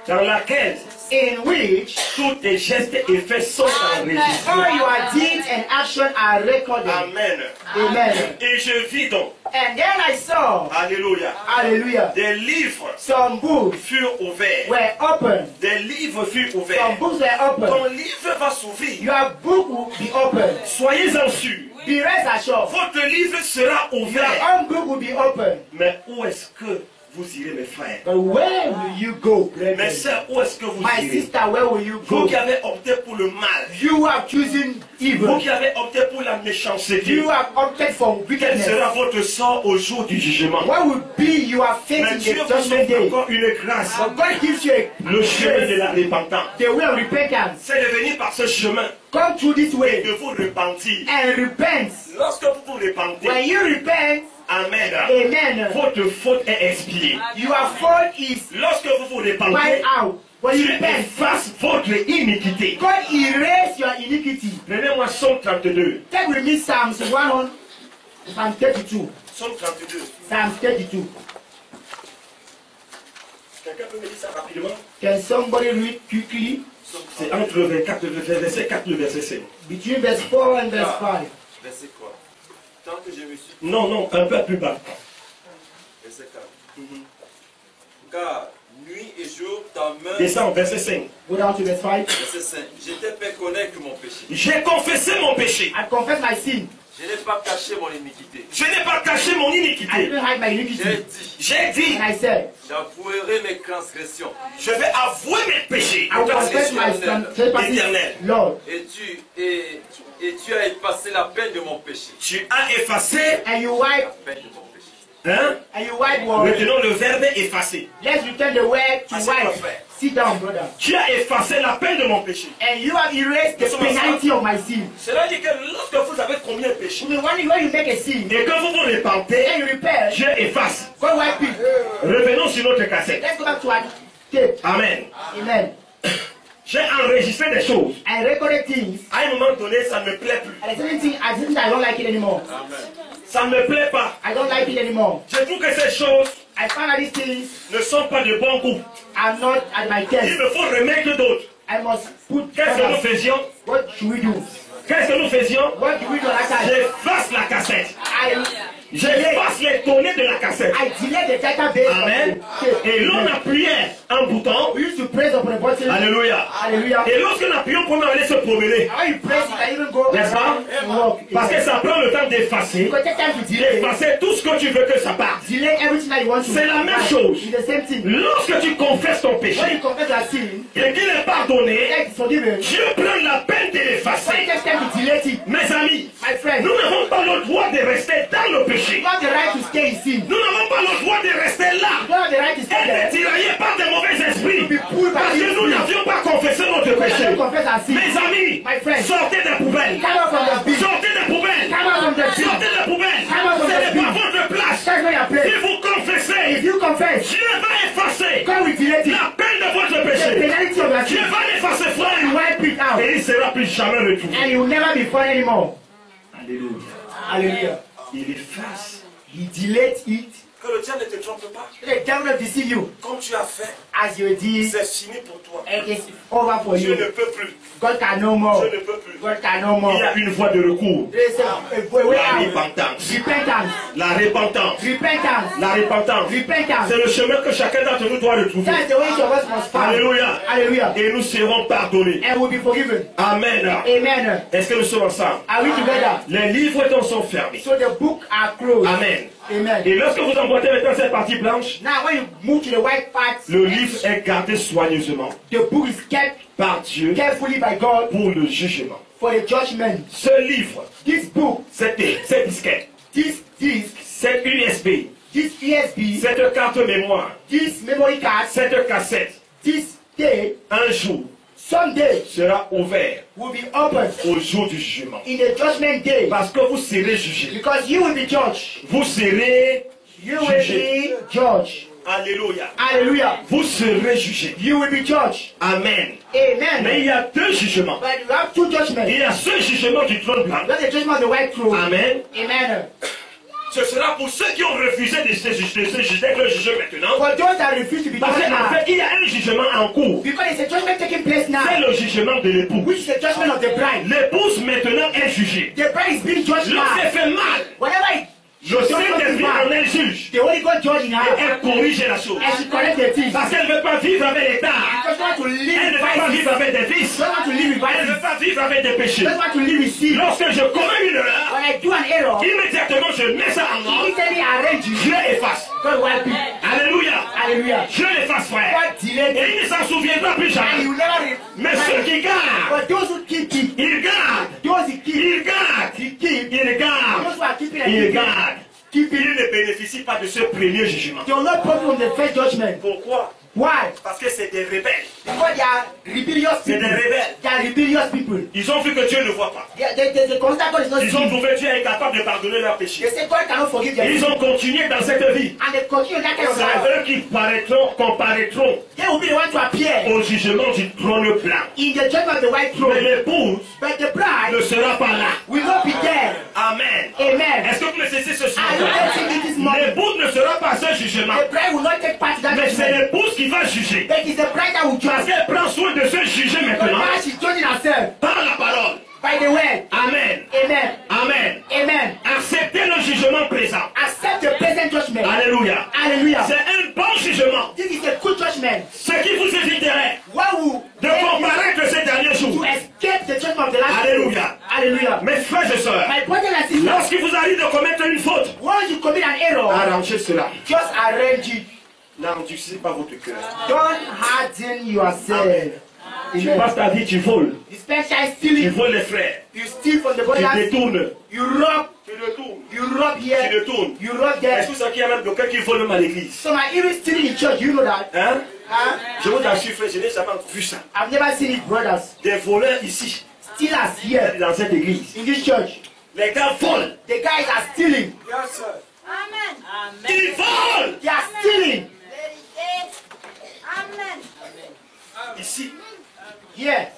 dans laquelle in which tous tes gestes et faits sont enregistrés. all your deeds and actions are recorded. Amen. Amen. Et je vis donc, And then I saw, alléluia, hallelujah, des livres some books furent ouverts. were open. Des livres furent Some ouverts. books were open. Ton livre va s'ouvrir. Your book will be open. Soyez-en sûrs. Be rest assured. Votre livre sera Your ouvert. own book will be open. Mais où est-ce que vous irez, mes frères? But where will you go, Mes brethren? sœurs, où est-ce que vous My irez? sister, where will you Vous go? qui avez opté pour le mal, You have chosen vous evil. qui avez opté pour la méchanceté, You have opted for quel wickedness. sera votre sort au jour du jugement? What will be your fate Mais in Dieu the vous judgment offre day? encore une grâce. But God gives you Le chemin de la repentance. the way of repentance. C'est de venir par ce chemin Come through this et way de vous repentir. and repent. Lorsque vous vous repentez, When you repent, amen, amen, votre faute est expiée. your fault is Lorsque vous vous wiped repentez, out. When you Dieu repent, efface votre iniquité. God erase your iniquity. Prenez-moi Psaume 32. Take with me Psalms 100, Psalm 32. Psaume 32. Psalm 32. Quelqu'un peut me dire ça rapidement? Can somebody read quickly C'est entre verset 4 et verset 5. between verse 4 and verse 5? Verset quoi? Tant que je me suis... Non, non, un peu plus bas. Verset 4. Car nuit et jour, ta main... Descends, verset 5. Go down to verse 5. Verset 5. Je t'ai fait connaître mon péché. J'ai confessé mon péché. I confess my sin. Je n'ai pas caché mon iniquité. Je n'ai pas caché mon I iniquité. didn't hide my J'ai iniquity. dit, J'ai dit, And I said, j'avouerai mes transgressions. je vais avouer mes péchés. I will confess my trespasses, Éternel. Lord. Et tu as effacé la peine de mon péché. Tu as effacé, And you wipe, La peine de mon péché. hein? and you wipe word. Retenons le verbe effacer. Let's return the word to Assez wipe. parfait. Sit down, brother. Tu as effacé la peine de mon péché. And you have erased the penalty of my sin. Cela dit que lorsque vous avez commis un péché I mean, when you make a sin, et que vous vous repentez, and you repent, Dieu efface. God wipe it. Revenons sur notre cassette. Let's go back to our tape. Amen. Amen. J'ai enregistré des choses. I recorded things. À un moment donné, ça ne me plaît plus. And the certain thing, I don't like it anymore. Ça ne me plaît pas. I don't like it anymore. Je trouve que ces choses I found out these things ne sont pas de bon goût. are not at my Il test. me faut remettre d'autres. I must put Qu'est-ce que nous others. faisions? What should we do? Qu'est-ce que nous faisions? What do we do at that time? J'efface la cassette. I J'efface les données de la cassette. delete the database. of Amen. the tape. Et l'on appuyait un bouton. We used to press upon the button. Alléluia. Hallelujah. Et lorsque nous appuyons pour aller se promener, And when you press, you can even go n'est-ce pas? and walk. Parce que ça prend le temps d'effacer. Because take time to delay. Effacer tout ce que tu veux que ça parte. Delay everything that you want to. C'est la même chose. It's the same thing. Lorsque tu confesses ton When péché you confess your sin, et qu'il est pardonné, that is forgiven. Dieu prend la peine de When l'effacer. it takes time to delete it, Mes amis, my friend, nous n'avons pas l'autre le droit de rester dans le péché. You have the right to stay in sin. Nous n'avons pas le droit de rester là. You don't have the right to stay Et there. d'être tiraillés par des mauvais esprits. Be pulled by Parce que nous evil. n'avions pas confessé notre péché. You confess our sin. Mes amis, My friend. sortez des poubelles. Come out from the bin. Sortez des poubelles. Come out from the bin. Sortez des poubelles. Come out from Ce the n'est pas bin. votre place. That's not your Si place. vous confessez, If you confess, Dieu va effacer God will delete it. la peine de votre The péché. penalty of your Dieu sin. va l'effacer, You frère. wipe it out. Et il ne sera plus jamais retrouvé. And you will never be found anymore. Alléluia. Hallelujah. Il efface. He deletes it. Que le diable ne te trompe pas. The devil will deceive you. Comme tu as fait, As you did, c'est fini pour toi. it is over for Je ne you. peux plus. God can no more. Je ne peux plus. God can no more. Il y a une voie de recours. There is a way La out. repentance. Repentance. La repentance. Repentance. La repentance. Repentance. C'est le chemin que chacun d'entre nous doit retrouver. That's the way each of us must follow. Alléluia. Hallelujah. Et nous serons pardonnés. And we'll be forgiven. Amen. Amen. Est-ce que nous sommes ensemble? Are we together? Les livres sont fermés. So the book are closed. Amen. Amen. Et lorsque vous emboîtez maintenant cette partie blanche, Now when you move to the white part, le livre est gardé soigneusement the book is kept par Dieu carefully by God pour le jugement. for the judgment. Ce livre, This book, cette disquette, this disc, cette USB, this ESP, cette carte mémoire, this memory card, cette cassette, this tape, un jour someday sera ouvert will be opened au jour du jugement. in the judgment day. Parce que vous serez jugés. Because you will be judged. Vous serez You will jugés. be judged. Alléluia. Hallelujah. Vous serez jugés. You will be judged. Amen. Mais Amen. il y a deux jugements. But you have two judgments. Il y a ce jugement du trône blanc. That's the judgment of the white throne. Amen. Amen. Ce sera pour ceux qui ont refusé de se juger avec le jugement maintenant. For those that refuse to be Parce judged qu'en now, fait, il y a un jugement en cours. because it's a judgment taking place now, C'est le jugement de l'époux. which is the judgment of the bride. L'épouse maintenant est jugée. The bride is being judged Lorsqu'elle now. fait mal, Whatever it, le Saint-Esprit en elle juge. the Holy God judge in her, Elle corrige la chose. and she corrects the things. Parce qu'elle ne veut pas vivre avec les tares. She doesn't want to live Elle ne with veut pas vices. vivre avec des vices. She doesn't want to live with Elle ne veut vices. pas vivre avec des péchés. She doesn't want to live with sin. Lorsque je commets une erreur, When I do an error, immédiatement je mets ça en ordre. immediately arrange it. Je efface. God wipe it. Alléluia. Hallelujah. Je l'efface, frère. God delayed Et it. il ne s'en souviendra plus And jamais. you never Mais ceux qui gardent, But those who keep it, ils gardent. those who keep, Ils gardent. he keep, Ils those gardent. who are keeping and Ils keeping, gardent. Ils ne bénéficient pas de ce premier jugement. they will not profit from the first judgment. Pourquoi? Why? Parce que c'est des rebelles. Because they are rebellious C'est people. des rebelles. They are rebellious people. Ils ont vu que Dieu ne voit pas. They consider God is not Ils ont seeing. trouvé Dieu incapable de pardonner leurs They péchés. say God cannot forgive Et them. ils ont continué dans cette vie. And they continue that kind of C'est life. eux qui comparaîtront They will be the one to appear au jugement du trône blanc. in the judgment of the white Mais throne. l'épouse But the bride ne sera pas là. will not be there. Amen. Amen. Est-ce que vous me saisissez ce Are you soir? getting it this morning? L'épouse ne sera pas à ce jugement. The bride will not take part in that Mais c'est judgment. l'épouse qui va juger. But it's the bride that will Parce judge. qu'elle prend soin de se juger But maintenant now she's judging herself par la parole. by the word. Amen. Amen. Amen. Amen. Acceptez le jugement présent. Accept the present judgment. Alléluia. Hallelujah. C'est un bon jugement. This is a good judgment. Ce qui vous éviterait What will de make you comparaître ces derniers to jours. escape the judgment of the last Alléluia. days? Hallelujah. Mes frères et sœurs, My brother and sister, lorsqu'il vous arrive de commettre une faute, once you commit an error, arrangez cela. just arrange it. N'endurcissez pas votre cœur. Don't harden yourself. Tu Amen. passes ta vie, tu voles. You spend time Tu stealing. voles les frères. You steal from the Tu brothers. détournes. You rob. Tu détournes. You rob Tu here. détournes. You rob Est-ce there. que vous savez qu'il y a même quelqu'un qui vole même à l'église? So my even stealing in church, you know that? Hein? Huh? Je vous assure, frère, je n'ai jamais vu ça. I've never seen it, brothers. Des voleurs ici, Stealers here dans cette église. in this church. Les gars volent. The guys are stealing. Yes, sir. Amen. Ils volent. They are stealing Amen. Ici, here.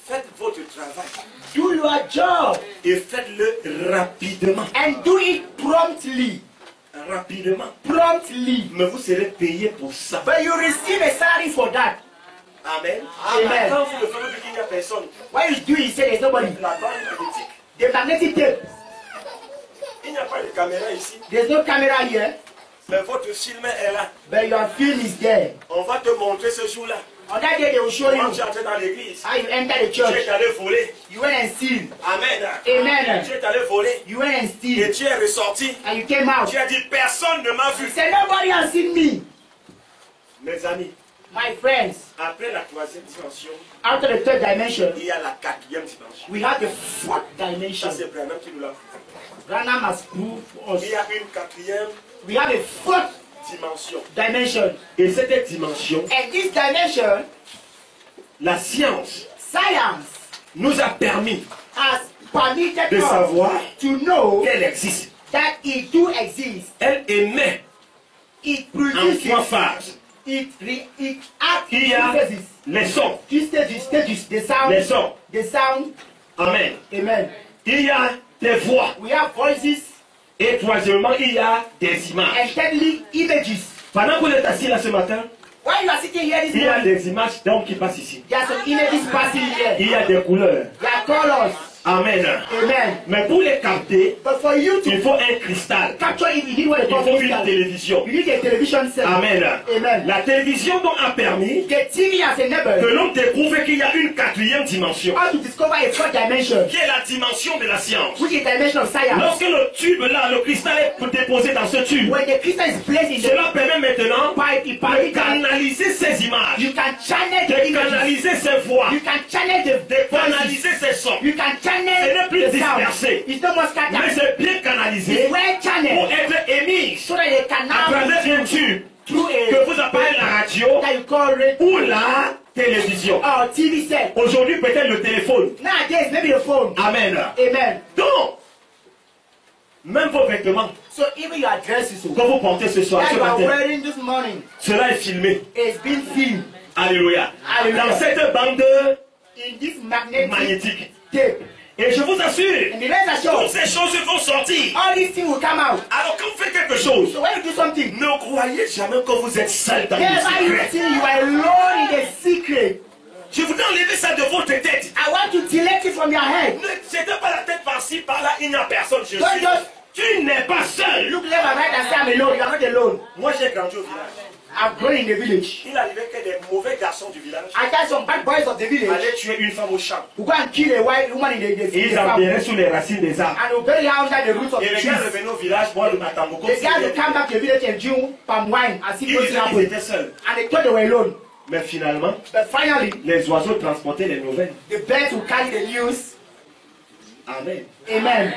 faites votre travail. Do your job Et faites-le rapidement. and do it promptly. Rapidement. Promptly. Mais vous serez payé pour ça. But you receive a salary for that. Amen. Amen. Quand vous le faites, vous dites qu'il n'y a personne. Why you do it? You say there's nobody. La bande magnétique. The magnetic tape. Il n'y a pas de caméra ici. There's no camera here, Mais votre film est là. but your film is there. On va te montrer ce jour-là. On that day they will show Quand you tu es entré dans l'église, how you enter the tu es church. allé voler. You went and steal. Amen. Amen. Tu es allé voler. You went and Et steal. tu es ressorti. And you came out. Tu as dit, personne ne m'a vu. You said nobody has seen me. Mes amis, My friends, après la troisième dimension, after the third dimension, il y a la quatrième dimension. we have the fourth Ça, dimension. c'est Branham qui nous l'a prouvé. Branham has proved for us. Il y a une quatrième We have a fourth dimension. dimension. Et cette dimension, And this dimension, la science science nous a permis has permitted de us savoir to know qu'elle existe. that it do exist. Elle émet It en produces, trois phases. it acts Il y a in phases. les sons. These stages, the sound, Les sons. the sound, Amen. amen. Il y a des voix. We have voices Et troisièmement, il y a des images. and thirdly, images. Pendant que vous êtes assis là ce matin, While you are sitting here this il y a morning, des images d'hommes qui passent ici. there are some images passing here. Il y a des couleurs. There are colors, Amen. amen. Mais pour les capter, But for you il to faut un cristal. capture it, you need what they Il call faut une crystal. télévision. You need a television set. Amen. Amen. La télévision donc a permis The TV has que enabled l'on découvre qu'il y a une quatrième dimension, how to discover a fourth dimension, qui est la dimension de la science. which is the dimension of science. Lorsque le tube là, le cristal est déposé dans ce tube, When the crystal is placed in the cela permet maintenant pipe, it de permits that canaliser ces images, you can channel the de images. canaliser ces voix, You can channel the de voices. canaliser ces sons. You can Ce n'est channel plus the sound. dispersé, It's not more mais scattered. c'est bien canalisé It's well pour channeled être émis so that they can à now travers un tube through que a vous appelez la radio that you call radio ou la télévision. or TV set. Aujourd'hui, peut-être le téléphone. Nowadays, maybe the phone. Amen. Amen. Donc, même vos vêtements So even your dresses que vous portez ce soir, that ce you are matin, wearing this morning cela est filmé. is being filmed Alléluia. Alléluia. Dans cette bande in this magnetic magnétique. tape. Et je vous assure, And the rest are toutes sure. ces choses vont sortir. All these things will come out. Alors quand vous faites quelque chose, So when you do something, ne croyez jamais que vous êtes seul dans le never you secret. think you are alone in the secret. Je voudrais enlever ça de votre tête. I want to delete it from your head. Ne jetez pas la tête par-ci, par-là, il n'y a personne. Je Don't suis. just Tu n'es pas seul. look left and right and say I'm alone. You are not alone. Moi j'ai grandi au village. I've grown in the village. Il arrivait que des mauvais garçons du village I got some bad boys of the village allaient tuer une femme au champ. who go and kill a white woman in the Et ils farm enterraient sous les racines des arbres. and will bury her under the roots of Et the les gars trees. revenaient au village boire le matambo comme The guys will come back to the village and drink palm wine and see Ils what's disaient qu'ils happening. étaient seuls. And they thought they were alone. Mais finalement, But finally, les oiseaux transportaient les nouvelles. the birds will carry the news. Amen. Amen.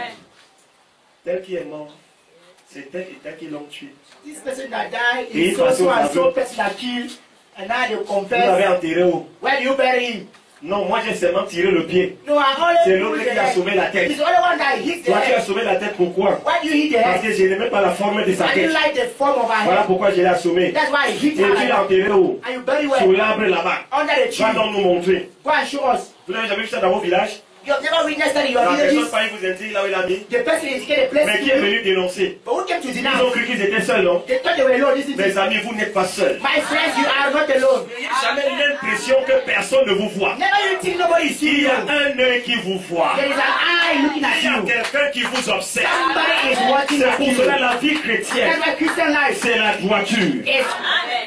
Tel qui est mort, c'est tel et tel qui l'ont tué. This person that died Et is so so and so il person that killed. And now they Vous l'avez confess. enterré où? Where do you bury him? Non, moi j'ai seulement tiré le pied. No, I only C'est pull l'autre the qui a head. sauvé la tête. He's the only one that hit the Toi tu as head. sauvé la tête, pourquoi? Why do you hit the Parce head? que je n'aimais pas la forme de sa I tête. didn't like the form of her Voilà head. pourquoi je l'ai assommé. That's why I Et hit tu her like l'as that. enterré où? And you bury Sur well l'arbre là-bas. under the Va tree. donc nous montrer. Go and show us. Vous n'avez jamais vu ça dans vos villages? You have never witnessed that in your La personne villages. pas vous indique là où il a mis. The person indicated a place Mais to qui est you. venu dénoncer? But who came to Ils ont denounce? cru qu'ils étaient seuls, non? They thought they were alone. Listen to Mes me. amis, vous n'êtes pas seuls. My friends, you are not alone. N'ayez jamais l'impression que personne ne vous voit. Never you think nobody is Il seeing y you. a un œil qui vous voit. There is an eye looking at Il y a you. quelqu'un qui vous observe. Somebody is watching C'est at pour you. cela la vie That's chrétienne, why Christian life c'est la droiture. is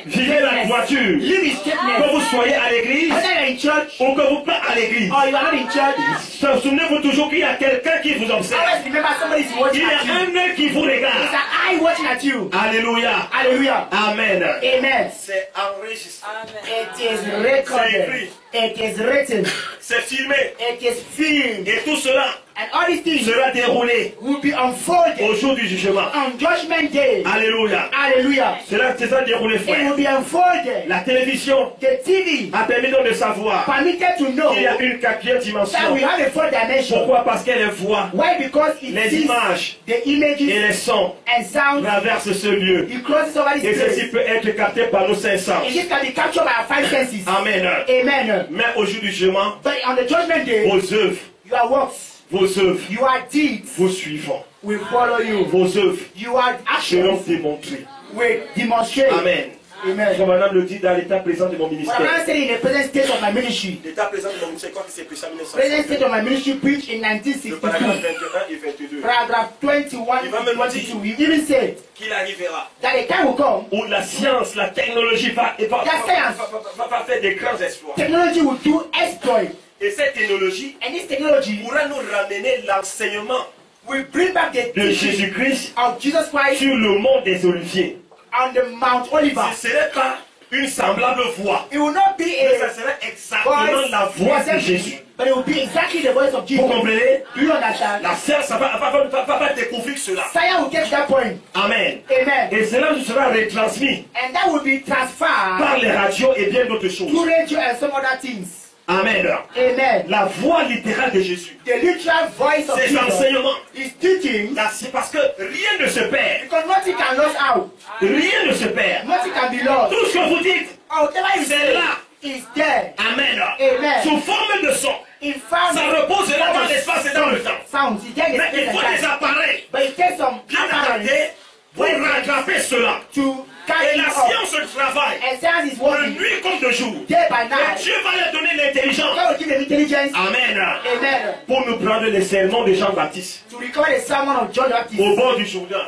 Vivez la droiture. live in Que strictness. vous soyez à l'église Whether you're in church ou que vous pas à l'église. or you are not in church, Souvenez-vous toujours qu'il y a quelqu'un qui vous observe. always remember somebody is watching Il y at you. a un œil qui vous There's regarde. an eye watching at you. Alléluia. Hallelujah. Amen. Amen. C'est enregistré. It is recorded. It is written. C'est filmé. It is filmed. Et tout cela And all these things sera déroulé will be unfolded au jour du jugement. on Judgment Day. Alléluia. Hallelujah. Cela sera déroulé, It frère. will be unfolded. La télévision The TV a permis donc de savoir permitted to know qu'il y a une quatrième that dimension. we have a fourth dimension. Pourquoi? Parce qu'elle voit Why? Because it les sees images the et images les sons and sounds. traversent ce lieu. It crosses over Et this ceci place. peut être capté par nos cinq sens. And this can be captured by our five senses. Amen. Amen. Mais au jour du jugement, But on the Judgment Day, vos œuvres, your works, your deeds vous suivront. will follow you. Vos œuvres Your seront actions démontrées. will demonstrate. Amen. Amen. Comme madame le dit dans l'état présent de mon What I'm ministère. not saying in the present state of my ministry. L'état présent de mon ministère, quand il s'est prêché en Present state 1960, of my ministry preached in le paragraphe 1962. 21 et 22, Paragraph 21 Il va to même 22. We even said qu'il arrivera that a time will come, où la science, la technologie va faire des grands exploits. technology will do exploit. Et cette technologie And this technology pourra nous ramener l'enseignement will bring back the de teaching Jésus-Christ of Jesus Christ sur le mont des Oliviers. on the Mount Oliver. Ce ne serait pas une semblable voix. It will not be Mais ça a serait exactement voice la voix de Jésus. assembly, but it will be exactly the voice of Jesus. Vous comprenez? Do you understand? La science va découvrir cela. Science will get to that point. Amen. Amen. Et cela sera retransmis And that will be transferred par les radios et bien d'autres choses. to radio and some other things. Amen. Amen. La voix littérale de Jésus. The literal voice of Ses Jesus enseignements. is teaching C'est parce que rien ne se perd. because nothing can lose out. Rien ne se perd. Nothing can be lost. Tout ce que vous dites, Whatever you c'est say là. is there. Amen. Amen. Sous forme de son. In fact, Ça repose là dans l'espace et dans le temps. sounds. Is there Mais il the faut space des and time? appareils But it takes some bien apparatus adaptés pour rattraper cela. to Et carry la it up. science travaille And science is de working nuit comme de jour. day by Et night. Dieu va leur donner l'intelligence. God will give them intelligence. Amen. Amen. Pour nous prendre les sermons de Jean-Baptiste To recover the sermon of John the Baptist au bord du Jourdain.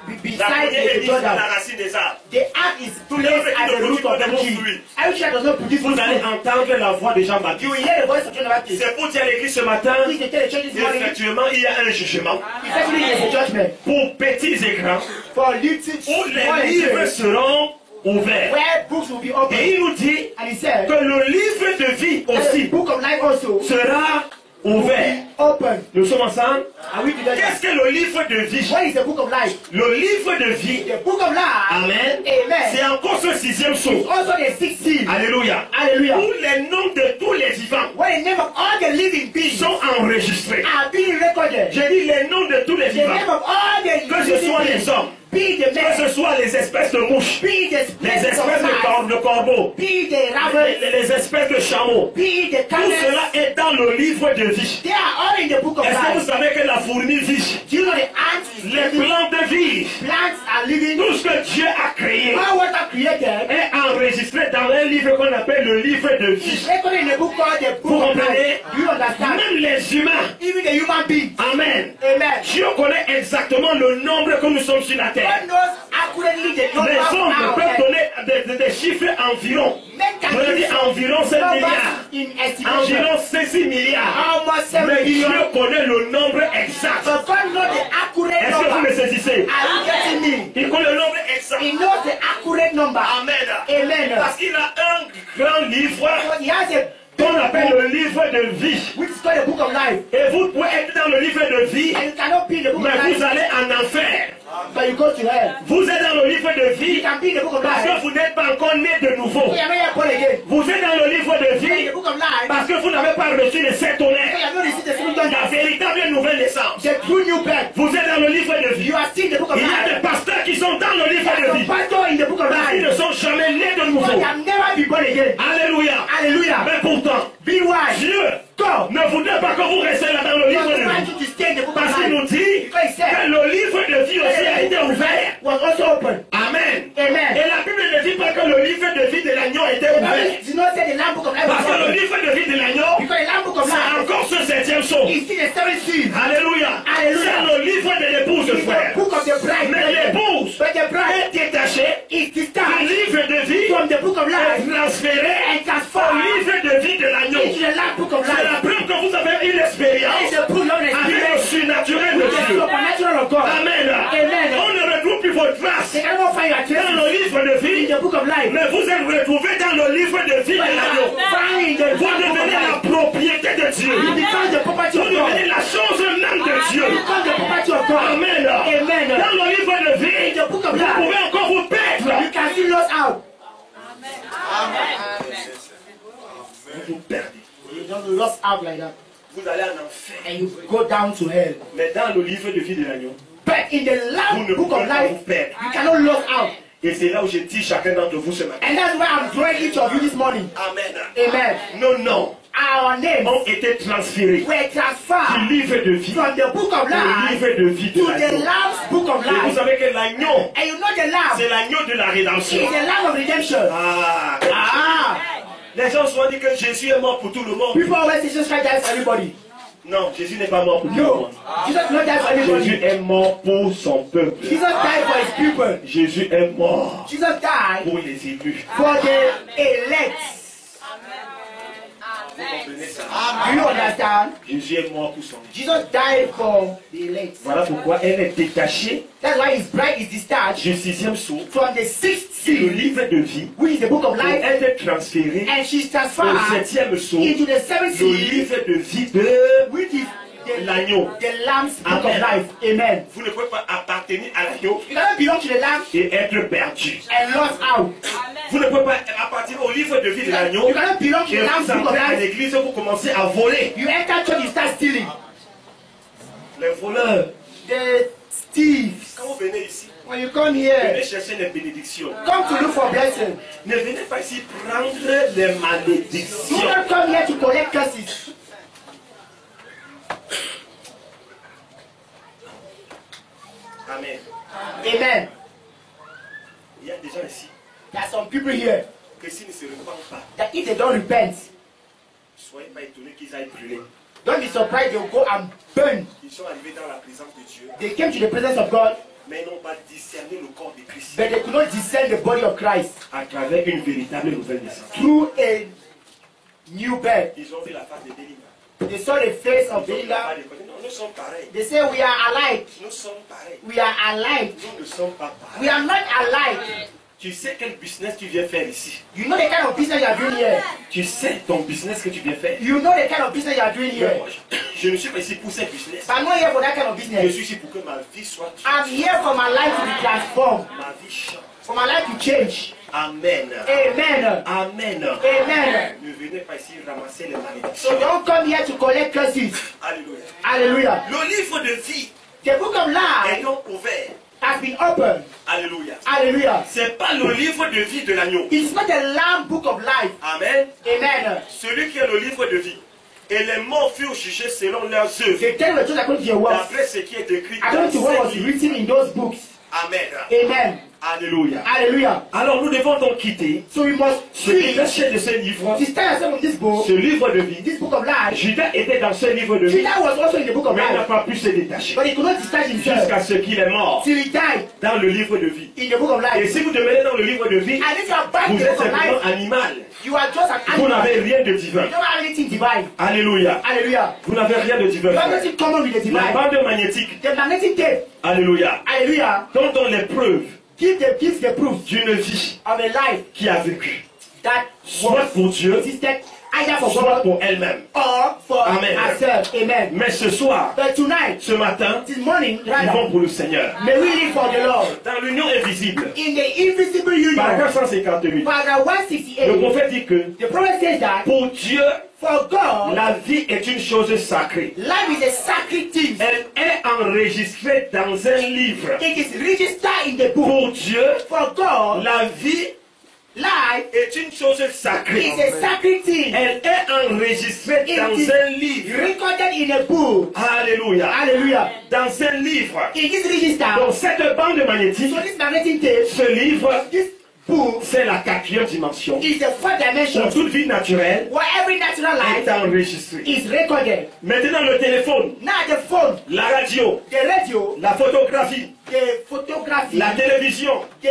La beside première the église à la Jordan. racine des arbres. The act is placed at the root of the tree. Every tree does not produce Vous allez fruit. entendre la voix de You Jean-Baptiste. will hear the voice of John the Baptist. C'est pour dire à l'église ce matin, Please tell the church this morning. effectivement, il y a un jugement Effectively, there is a judgment pour petits et grands, for little où small les and livres great, seront ouverts. where books will be Et opened. il nous dit And he said, que le livre de vie that the aussi book of life also sera ouvert. open. Nous sommes ensemble. Are we together? Qu'est-ce que le livre de vie? What is the book of life? Le livre de vie, The book of life. amen, Amen. c'est encore ce sixième saut. Also the sixth seal. Alléluia. Hallelujah. Où les noms de tous les vivants Where the name of all the living beings sont enregistrés. are being recorded. J'ai dit les noms de tous les The name vivants. of all the Que ce living soit les beings. hommes, Be the que men. ce soit les espèces de mouches, Be the les spirits of espèces life. de corbeaux, Be the rabbits. les espèces de chameaux. Be the Tout camels. cela est dans le livre de vie. They are all in the book of Est-ce que vous life. savez que la fourmi vit? Do you know the ants is Les living? plantes vivent. Plants are living. Tout ce que Dieu a créé All what are created est enregistré dans un livre qu'on appelle le livre de is vie. recorded in the book called the Vous book of comprenez? life. Do you understand? Même les humains. Even the human beings. Amen. Amen. Dieu connaît exactement le nombre que nous sommes sur la terre. God knows accurately the number Les of hommes our peuvent men. donner des chiffres environ. Men can Je dis give some environ 7 numbers milliards. in estimation. Environ 6 milliards. Almost 7 Mais Dieu billion. connaît le nombre exact. But God knows the accurate Est-ce que vous me number. saisissez? Are you getting me? Il connaît le nombre exact. He knows the accurate number. Amen. Amen. Parce qu'il a un grand livre But he has a qu'on appelle le livre de vie. which is called the book of life. Et vous pouvez être dans le livre de vie, And you cannot be in the book mais of vous life, allez en enfer. but you go to hell. Vous êtes dans le livre de You vie can be in the book of parce life. que vous n'êtes pas encore né de nouveau. So you are not yet born again. Vous êtes dans le livre de You are in vie the book of life. parce que vous n'avez pas reçu les 7 So honneurs. you have not received the spiritual La gift. véritable nouvelle naissance. The true new birth. Vous êtes dans le livre de vie. You are still in the book of Il y a life. des pasteurs qui sont dans le livre de Some vie pastor in the book of parce qu'ils life. ne sont jamais nés de But nouveau. they have never been born again. Alléluia. Hallelujah. Mais pourtant, Be wise. Dieu God ne voudrait pas que vous restiez là dans le livre God de wants vie. you to stay in the book of Parce qu'il nous life. dit Because he said que le livre de vie aussi a été ouvert. was also open. Amen. Amen. Et la Bible ne dit pas que le livre de vie de l'agneau était The ouvert. Bible did not say the Lamb book of life Parce was que le open. livre de vie de l'agneau, Because the Lamb book of c'est life encore ce 7e saut. is still the seventh seal. Alléluia. Alléluia. C'est le livre de l'épouse, It's frère. the book of the bride. Mais l'épouse But the bride est détachée is du discharged livre de vie from the book of et life transférée and au transferred livre de vie de l'agneau. into the Lamb book of C'est la life. preuve que vous avez une That is expérience the proof of the avec le experience surnaturel de with the Dieu. supernatural of God. Amen. Amen. On ne retrouve plus vos traces They cannot find your dans traces le livre de in vie, the book of life. mais vous êtes retrouvés dans le livre de vie de l'agneau. Find in the Vous book of devenez la life. propriété de Dieu. You become the property Vous of God. devenez la chose même de Dieu. You become the property of God. Amen. Amen. Dans le livre de In vie, the book of vous life, pouvez encore vous you perdre. can still lose out. Vous vous perdez. You don't lose out like that. Vous allez en enfer. And you go down to hell. Mais dans le livre de vie de l'agneau, But in the vous Lamb ne book pouvez of pas life, vous perdre. you cannot lose out. Et c'est là où je dis chacun d'entre vous ce matin. And that's why I'm drawing each of you this morning. Amen. Amen. Nos noms Our names ont été transférés were du transferred livre de vie from the book of au life livre de vie de to the l'agneau. Lamb's book of Et vous life. savez que l'agneau, And you know the Lamb c'est l'agneau de la rédemption. is the Lamb of redemption. Ah. Ah! Les gens souvent dit que Jésus est mort pour tout le monde. People always say Jesus Christ died for everybody. Non, Jésus n'est pas mort pour tout le No, monde. Jesus did not die for Jésus everybody. est mort pour son peuple. Jesus died for his people. Jésus est mort Jesus died pour les élus. for the elect. Vous comprenez? comprenez ça? Do you understand? Jésus est mort pour son Église. Jesus died for the elect. Voilà pourquoi elle est détachée That's why his bride is discharged du 6e sceau, from the sixth le seal, livre de vie, which is the book of pour life, être transférée and she's au transferred 7e sceau, into the seventh le seal, livre de vie de which is l'agneau. the lamb's book of Amen. life. Amen. Vous ne pouvez pas appartenir à l'agneau You cannot belong to the lamb et être perdu. and lost out. Vous ne pouvez pas appartenir au livre de vie de l'agneau You cannot belong to et the lamb's vous book of entrez à life. l'église, vous commencez à voler. You enter church, you start stealing. Les voleurs, The thieves. quand vous venez ici, When you come venez here, chercher les bénédictions. come to look for blessing. Ne venez pas ici prendre les Do malédictions. not come here to collect curses. Amen. Amen. Il y a des gens ici There are some people here que s'ils ne se repentent pas, that if they don't repent, soyez pas étonnés qu'ils aillent brûler. don't be surprised they'll go and burn. Ils sont arrivés dans la présence de Dieu, They came to the presence of God, mais n'ont pas discerné le corps de Christ but they could not discern the body of Christ à travers une véritable nouvelle naissance. through a new birth. Ils ont vu la face de Bélinda. They saw the face of Ils ont vu la face Belinda. de Bélinda. Non, nous sommes pareils. They say we are alike. Nous sommes pareils. We are alike. Nous ne sommes pas pareils. We are not alike. Tu sais quel business tu viens faire ici. You know the kind of business you are doing here. Tu sais ton business que tu viens faire. You know the kind of business you are doing Mais here. moi, je ne suis pas ici pour ce business. But I'm not here for that kind of Je business. suis ici pour que ma vie soit I'm here for my life to be transformed, ma vie change. for my life to change. Amen. Amen. Amen. Amen. Ne venez pas ici ramasser les So malédictions. don't come here to collect curses. Alléluia. Hallelujah. Le livre de vie The book of life est donc ouvert. has been opened. Alléluia. Hallelujah. C'est pas le livre de vie de l'agneau. It's not the lamb book of life. Amen. Amen. Celui qui est le livre de vie. Et les morts furent jugés selon leurs œuvres. They tell the truth according to your words. D'après ce qui est écrit According to what dans was ces livres. written in those books. Amen. Amen. Alléluia. Hallelujah. Alors nous devons donc quitter So we must ce qui treat cachait de ce livre, to stand ourselves from this book, ce livre de vie. this book of life. Judas était dans ce livre de vie, Judah was also in the book of mais il n'a life, pas pu se détacher but he could not discharge himself jusqu'à ce qu'il est mort till he died dans le livre de vie. in the book of Et life. si vous demeurez dans le livre de vie, And if you are back in vous the êtes book of simplement life, animal. you are just an Vous animal. n'avez rien de divin. You don't have anything divine. Alléluia. Hallelujah. Vous n'avez rien de divin. You have nothing common with the La divine. bande magnétique. The magnetic tape. Alléluia. Hallelujah. Dont on les preuves Gives the proof d'une vie of a life qui a vécu. that Soit was pour Dieu, existed either for soit God pour elle-même. or for Amen. ourselves. Amen. Mais ce soir, But tonight, ce matin, this morning, vivons rather, pour le Seigneur. may we live for the Lord. Dans l'union invisible, In the invisible union, paragraphe 158, paragraph le 168, prophète dit que the prophet says that pour Dieu, for God, la vie est une chose sacrée. life is a sacred thing. Elle est enregistrée dans un livre. It is registered in the book. Pour Dieu, For God, la vie life est une chose sacrée. is a sacred thing. Elle est enregistrée It dans is un livre. recorded in a book. Alléluia. Hallelujah. Dans un livre. It is registered. Donc cette bande magnétique, So this magnetic tape, ce livre, this book c'est la 4e dimension. is the fourth dimension Pour toute vie naturelle, where every natural est life enregistrée. is recorded. Maintenant le téléphone, Now the phone, la radio, the radio, la photographie, the photography, la télévision, the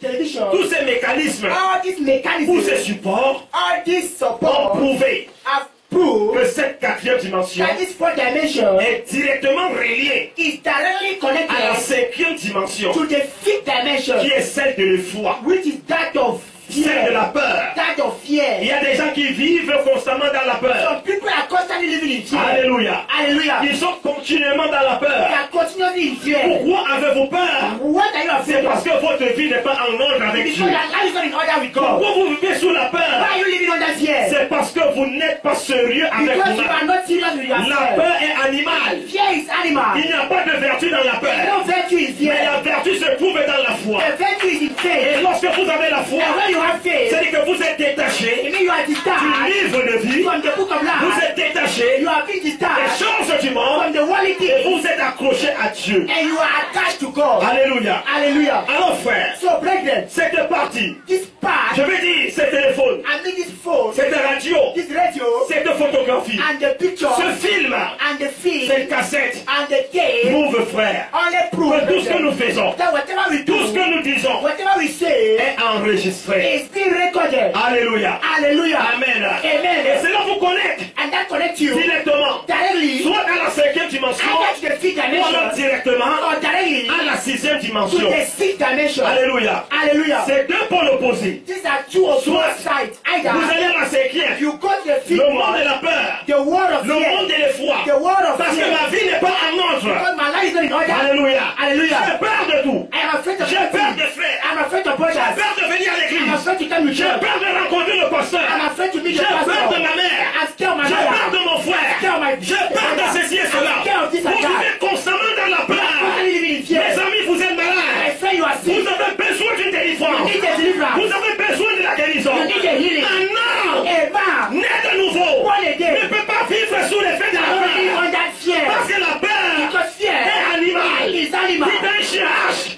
television, tous ces mécanismes, all these tous ces mechanisms, supports all this ont support prouvé have proved que cette 4e dimension that this fourth dimension est directement reliée is directly à la connected 5e dimension, to the fifth dimension, qui est celle de l'effroi, which is that of celle de la fear. peur. That of Il fear. y a des gens qui vivent constamment dans la peur. Some people are constantly living in fear. Alléluia. Hallelujah. Ils sont continuellement dans la They peur. are continuously in fear. Pourquoi avez-vous peur? What are you C'est afraid parce of? que votre vie n'est pas en ordre avec Because Dieu. your life is not in order with God. Pourquoi vous vivez sous la Why peur? are you living under fear? C'est parce que vous n'êtes pas sérieux avec Because you moi. are not serious with La yourself. peur est animale. Fear is animal. Il n'y a pas de vertu dans la peur. No virtue is Mais la fear. vertu se trouve dans la foi. The virtue is in Et faith. lorsque vous avez la foi, And when you have faith, c'est-à-dire que vous êtes it détaché means you are du discharged livre de vie, from the book of vous life. êtes détaché You are being des discharged choses du monde from the worldly et things. vous êtes accroché à Dieu. And you are attached to God. Alléluia. Hallelujah. Alors frère, So, brethren, cette partie this Je veux dire, ce téléphone, I mean this phone, cette radio, this radio, cette photographie, and the picture, ce film, and the film, cette cassette, and the tape, prouve, frère, only prove que tout ce que nous faisons, that whatever we tout ce do, que nous disons whatever we say, est enregistré. is being recorded. Alléluia. Hallelujah. Amen. Amen. Et cela vous connecte And that connects you directement, directly soit dans la 5e dimension, either to the fifth ou alors dimension directement or directly à la 6e to dimension. the sixth dimension. Alléluia. Hallelujah. C'est deux pôles opposés. These are two of Soit both sides. vous Either allez à la 5e, you go to the fifth le monde one, de la peur, the word of le monde fear, de l'effroi, the word of parce que fear. ma vie n'est pas en ordre. Because my life is not in order. Alléluia. Hallelujah. J'ai peur de tout. I am afraid of J'ai peur everything. des frères. I'm afraid of J'ai brothers. peur de venir à I'm l'église. afraid to come to J'ai church. peur de rencontrer le pasteur. I'm afraid to meet J'ai the pastor. peur de ma mère. I'm scared of my J'ai peur de mother. mon frère. Scared of my J'ai peur de ceci et cela. I'm scared of this Vous and that. vivez constamment dans la peur. Constantly living in fear. Mes amis, vous êtes My malades. friend, you are sick. Vous avez besoin d'une délivrance. You need a deliverance. Vous avez besoin de la guérison. You need a healing. Un homme A man, né de nouveau born again, ne peut pas vivre sous l'effet de la cannot live peur. under fear. Parce que la peur Because fear est animal. is animal. C'est un chien.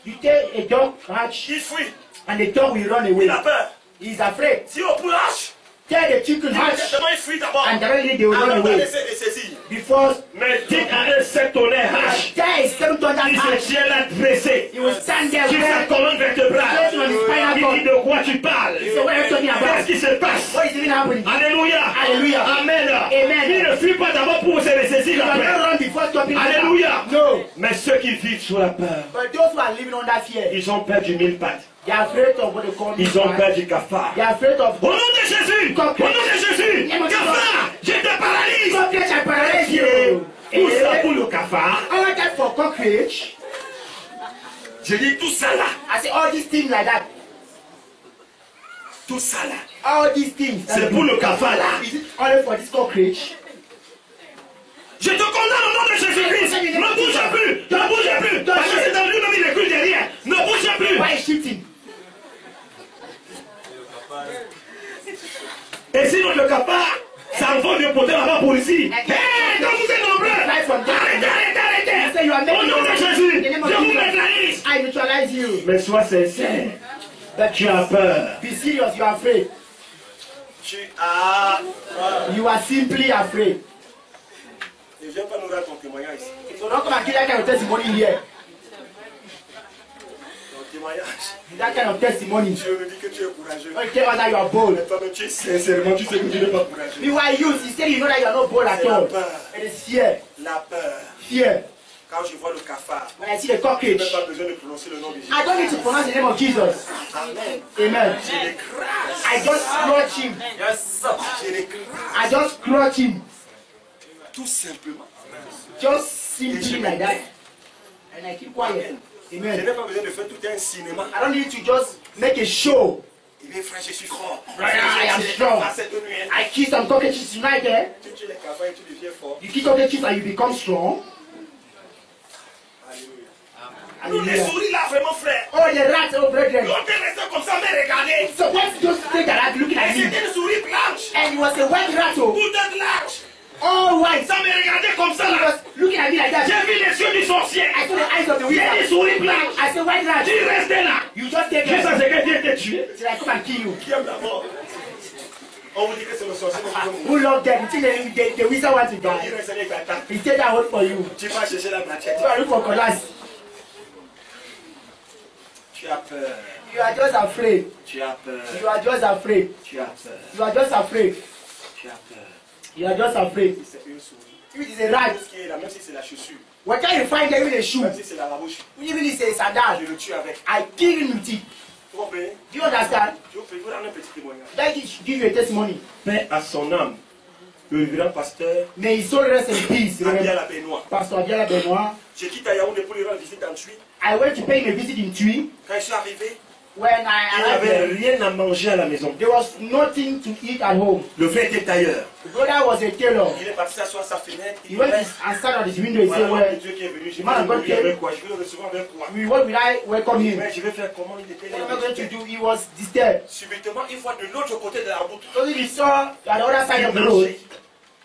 You take a dog, hatch, Il fuit. and the dog will run away. Il a peur. He's afraid. Si on pousse, Tell the chicken hatch, immédiatement il fuit d'abord. and directly they will run Avant de away. laisser de saisir. Before Mais dites à un septonnaire hache. there is seven thunder Il hatch, se tient là dressé. he will stand there Sur sa with colonne vertébrale. on his spinal Il dit cord. de quoi tu parles. So what are you talking about? Qu'est-ce qui se passe? What is even happening? Alléluia. Alléluia. Amen. Amen. Il ne fuit pas d'abord pour se ressaisir You après. cannot run before stopping. Alléluia. No. Mais ceux qui vivent sous la peur, But those who are living under fear, ils ont peur du mille pattes. they are afraid of what they call Ils ont peur du cafard. They are afraid of Au nom de Jésus, au nom de Jésus, cafard, je te paralyse. cockroach and paralyze you. Tout ça pour le cafard. All that for cockroach. Je dis tout ça là, I say all these things like that. tout ça là. All these things. C'est pour le cafard là. Is it only for this cockroach? Je te condamne au nom de Jésus-Christ. Ne bouge plus, ne bouge plus. Parce que c'est dans lui-même il recule derrière. Ne bouge plus. Why is shifting? Et sinon le cafard, ça envoie du poteau là-bas pour ici. Hé, quand vous êtes nombreux, arrêtez. You are Au nom de Jésus, je vous Jesus. neutralise. I neutralize you. Mais sois sincère. But Tu as peur. be serious, you are afraid. Tu as. You are simply afraid. Ne viens pas nous rendre ton témoignage ici. So don't come and give that kind of testimony here. Ton témoignage. That kind of testimony. Dieu nous dit que tu es courageux. Don't tell us that you are bold. Mais toi-même, tu es sincèrement, tu sais que tu n'es pas courageux. You are used. He said you know that you are not bold at C'est la all. peur. It is fear. La peur. Fear. Quand je vois le cafard, When I see the je n'ai cockroach, même pas besoin de prononcer le nom de Jésus. I don't need to pronounce the name of Jesus. Amen. Amen. Je l'écrase. I just clutch him. Je l'écrase. I just clutch him. Tout simplement. Just simply like that. And I keep quiet. Je Amen. n'ai pas besoin de faire tout un cinéma. I don't need to just make a show. Il est frère, je suis fort. I am strong. À cette nuit, I kill some cockroaches tonight, eh? tu tues les cafards et tu deviens fort. You kill cockroaches and you become strong. Alléluia. Nous, les Hallelujah. souris là, vraiment, frère. Oh, the rats, oh, brethren. L'autre est resté comme ça, mais regardez. So what's those things that are looking at Et me? c'était une souris blanche. And it was a white rat, oh, Tout est large. all white. Ça me regardait comme ça He là. was looking at me like that. J'ai vu les yeux du sorcier. I saw the eyes of the Il y a des wizard. souris blanches. I said, white rat. Tu restais là. You just take Juste à it. ce que Dieu t'ait tué. Till I come and kill you. Qui aime la mort? On vous dit que c'est le sorcier qui vous Who loved them? You think the wizard wants to Il die? reste avec la tête. He said that word for you. Tu vas chercher la machette. So I look for Colas. Tu as peur. You are just afraid. Tu as peur. You are just afraid. Tu as peur. You are just afraid. Tu as peur. You are just afraid. C'est une souris. If it is a rat, Tout ce qui est là, même si c'est la chaussure, whatever you find there, even a shoe, même si c'est la babouche, even if it's a sandal, je le tue avec. I kill him with it. Vous comprenez? Do you understand? Je vous rendre un petit témoignage. Like it should give you a testimony. Paix à son âme. Le révérend pasteur May his soul rest in peace. Abia la Benoît. Pastor Abiala Benoit. J'ai quitté Yaoundé pour lui rendre visite en Tui. I went to pay him a visit in Tui. Quand je suis arrivé, When il I n'avait arrived there, rien à manger à la maison. there was nothing to eat at home. Le frère était tailleur. The brother was a tailor. Il est parti s'asseoir à sa fenêtre. He Il went dit, and sat at his window and voilà said, l'homme well, de Dieu qui est venu. Je vais Man of le God nourrir came. avec quoi? Je vais le recevoir avec quoi? what will I welcome him? Mais je vais faire comment? Il était What am I going to là. do? He was disturbed. Subitement, il voit de l'autre côté de la route So he saw at the other side of the road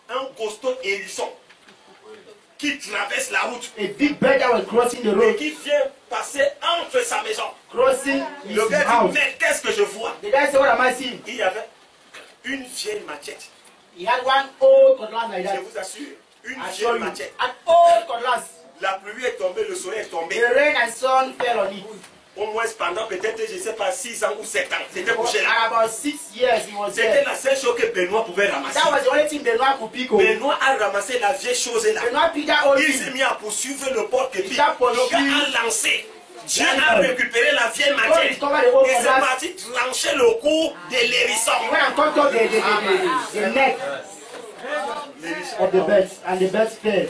un costaud hérisson qui traverse la route a big bird that was crossing the et road qui vient passer entre sa maison. crossing his Le gars house. dit, mais qu'est-ce que je vois? The guy said, what am I seeing? Il y avait une vieille machette. He had one old cutlass like Je that. vous assure, une I show vieille you. machette. An old cutlass. La pluie est tombée, le soleil est tombé. The rain and sun fell on it. Au moins pendant peut-être, je ne sais pas, 6 ans ou 7 ans. C'était For couché là. about 6 years he was C'était there. la seule chose que Benoît pouvait ramasser. That was the only thing Benoit could pick up. Benoît a ramassé la vieille chose là. Benoit picked that old Il thing. s'est mis à poursuivre le porte-épic. Il a Le gars poursuivi. a lancé. Dieu a récupéré la vieille machette. discovered the old Et c'est cutlass. parti trancher le cou de l'hérisson. He went and cut off the neck of the birds, and the birds fell.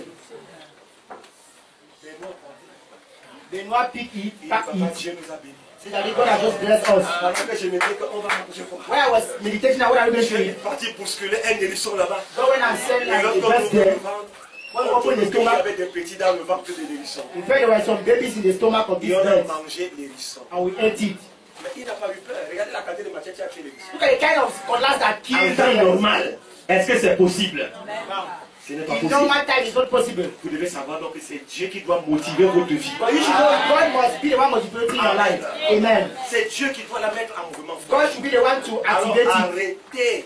Benoit picked it, Et packed papa, it. Dieu nous a bénis. So that God has just blessed us. Pendant que je me disais qu'on va manger quoi. When I was meditating, what are we going Je to suis eat? parti bousculer un hérisson là-bas. So when I'm selling Et like lorsqu'on the birds ouvre le there, ventre, when we on open trouve the qu'il y stomach, avait des petits dans le ventre de l'hérisson. we felt there were some babies in the stomach of Et these on a birds, mangé l'hérisson. and we ate it. Mais il n'a pas eu peur. Regardez la quantité de machette qu'il a fait l'hérisson. Look at the kind of cutlass that En kills temps them. normal, est-ce que c'est possible? Ce n'est pas In possible. normal time, it's not possible. Vous devez savoir donc que c'est Dieu qui doit motiver votre vie. But you should know God must be the one motivating your life. Amen. C'est Dieu qui doit la mettre en mouvement. God should be the one to Alors activate it. arrêtez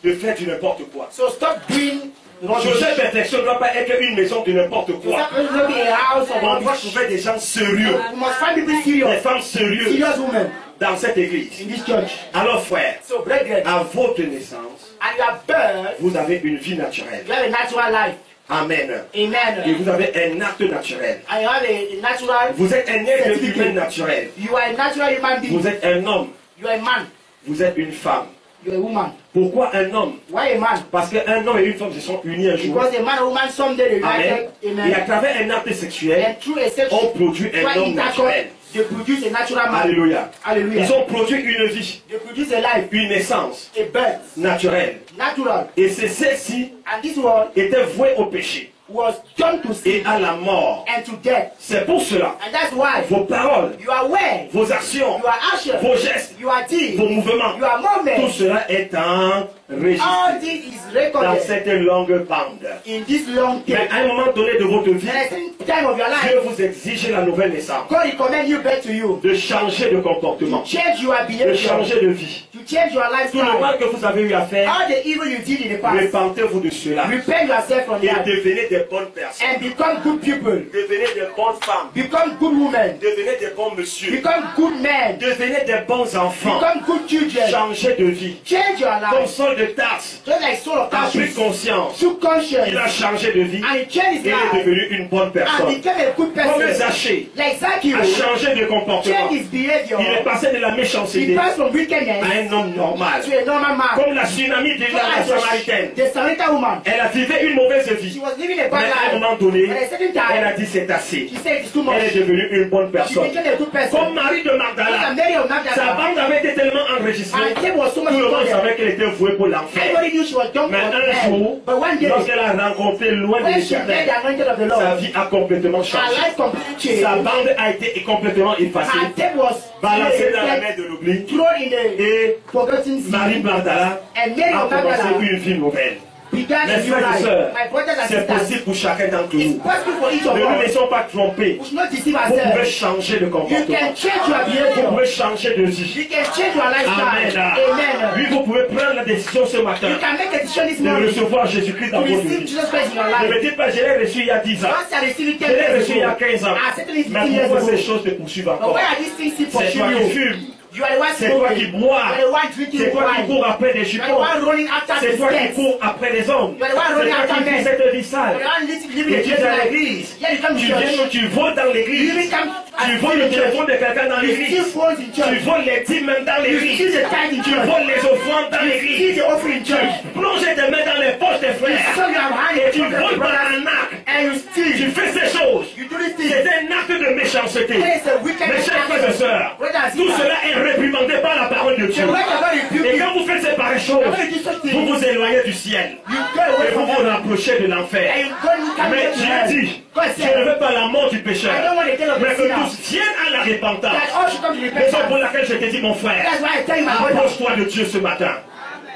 de faire du n'importe quoi. So stop doing rubbish. Joseph Perfection ne doit pas être une maison de n'importe So quoi. that must not be a house of On doit rubbish. trouver des gens sérieux, You must find people des serious, femmes sérieuses serious women dans cette église. in this church. Alors frère, So brethren, à votre naissance, and your birth, vous avez une vie naturelle. you have a natural life. Amen. Et Amen. vous avez un acte naturel. And you have a natural, Vous êtes un être humain naturel. you are a natural human being. Vous êtes un homme. You are a man. Vous êtes une femme. You are a woman. Pourquoi un homme? Why a man? Parce qu'un homme et une femme se sont unis un jour. Because a man and woman someday they Amen. united. Et à Amen. travers un acte sexuel, And through a on sexual produit un homme naturel. they produce a natural man. Alléluia. Hallelujah. Ils ont produit une vie, They produce a life, une naissance a birth, naturelle. natural. Et c'est celle-ci And this one était vouée au péché was done to et sin à la mort. and to death. C'est pour cela, And that's why vos paroles, you are aware, vos actions, you are action, vos gestes, you are deed, vos mouvements, you are tout movement. cela est enregistré All this is dans recorded cette longue bande. in this long Mais tape. à un moment donné de votre vie, And at the time of your Dieu life, vous exige la nouvelle naissance, God recommend you back to you. de changer de comportement, Change your de behavior, changer de vie. to change your Tout le lifestyle. mal que vous avez eu à faire, All the evil you did in the past, repentez-vous de cela repent yourself from et that devenez des bonnes personnes, and become good people, devenez des bonnes femmes, become good women, devenez des bons messieurs, become good men, devenez des bons enfants, become good children. changez de vie. Change your Comme life. Saul de Tarse Just like Saul of a pris Tarsus conscience, took conscience il a changé de vie and he changed et his il est life devenu une bonne and personne. became a good Comme person. Zachée Like a Zacchaeus changé de comportement, changed his behavior. il est passé de la He méchanceté passed from wickedness à un homme normal. to a normal man. Comme la tsunami de la Samaritaine, The Samaritan woman, elle a vécu une mauvaise she vie. was living a Mais bad à un life. moment donné, But at a certain elle a time, dit c'est assez. she said it's too much. Elle est devenue une bonne She personne. became a good person. Comme Marie de Look Magdala, at Mary of sa Magdala. bande avait été tellement enregistrée, And there was so much tout le monde recorded. savait qu'elle était vouée pour l'enfer. Everybody knew she was done Mais for un hell. jour, But one day, lorsqu'elle a rencontré loin de when she met l'éternel, the anointed of the sa Lord, vie a complètement her changé. life completely Sa changed. bande a été complètement effacée, Her tape was balancée dans la mer de l'oubli. thrown in the Et forgotten Marie sea. Magdala And Mary a of commencé Magdala une vie nouvelle. began Mes a new frères et life. sœurs, My brothers and c'est sisters, possible pour chacun d'entre it's nous. possible for each of Ne nous us. laissons pas tromper. We should not deceive Vous pouvez ourselves. changer de You comportement. can change your Vous behavior. pouvez changer de vie. You can change your lifestyle. Amen. Oui, Amen. vous pouvez prendre la décision ce matin You can make a decision this de morning recevoir Jésus-Christ to dans votre receive vie. Jesus Christ in your Ne life. me dites pas, je l'ai reçu il y a 10 ans. Once I received it Je 10 l'ai years reçu il y a ago, 15 ans. I certainly Mais 15 years pourquoi ces ago. choses te poursuivent But encore? why are these things still C'est toi pursuing qui you? fumes. You are the one C'est toi qui smoking. bois. You are the one drinking C'est toi qui wine. cours après des You are the jupons. one running after C'est the toi qui skirts. cours après les hommes. You are the one C'est running toi after qui vis men. cette vie You sale. are the one living Et a tu church es à life. l'église. Yeah, you come to Tu church. viens, tu voles dans You l'église. even come Tu voles le téléphone de quelqu'un dans You l'église. steal phones in Tu church. voles les dîmes même dans You l'église. steal the tithe in Tu church. voles les offrandes dans You l'église. steal the offering in church. Plonge tes mains dans les poches des frères. So you have hand Et tu in voles par brothers un acte. and you steal. Tu fais ces choses. You do this thing. C'est un acte de méchanceté. That is a wicked Mes chers frères et sœurs, Brothers and tout sisters, cela est réprimandé par la parole de Dieu. the word of God rebuke Et you. quand vous faites ces pareilles choses, When you do such vous things, vous éloignez du ciel. you go away Et vous from vous heaven. rapprochez de And l'enfer. you go and you can't Mais get to Dieu heaven. dit, God je ne said, veux pas la mort du pécheur, I don't want the death of mais the que sinner. tous viennent à la repentance. That all should come to Raison pour repentance. laquelle je te dis, mon frère, That's why I tell you, my brother, approche-toi de Dieu ce matin.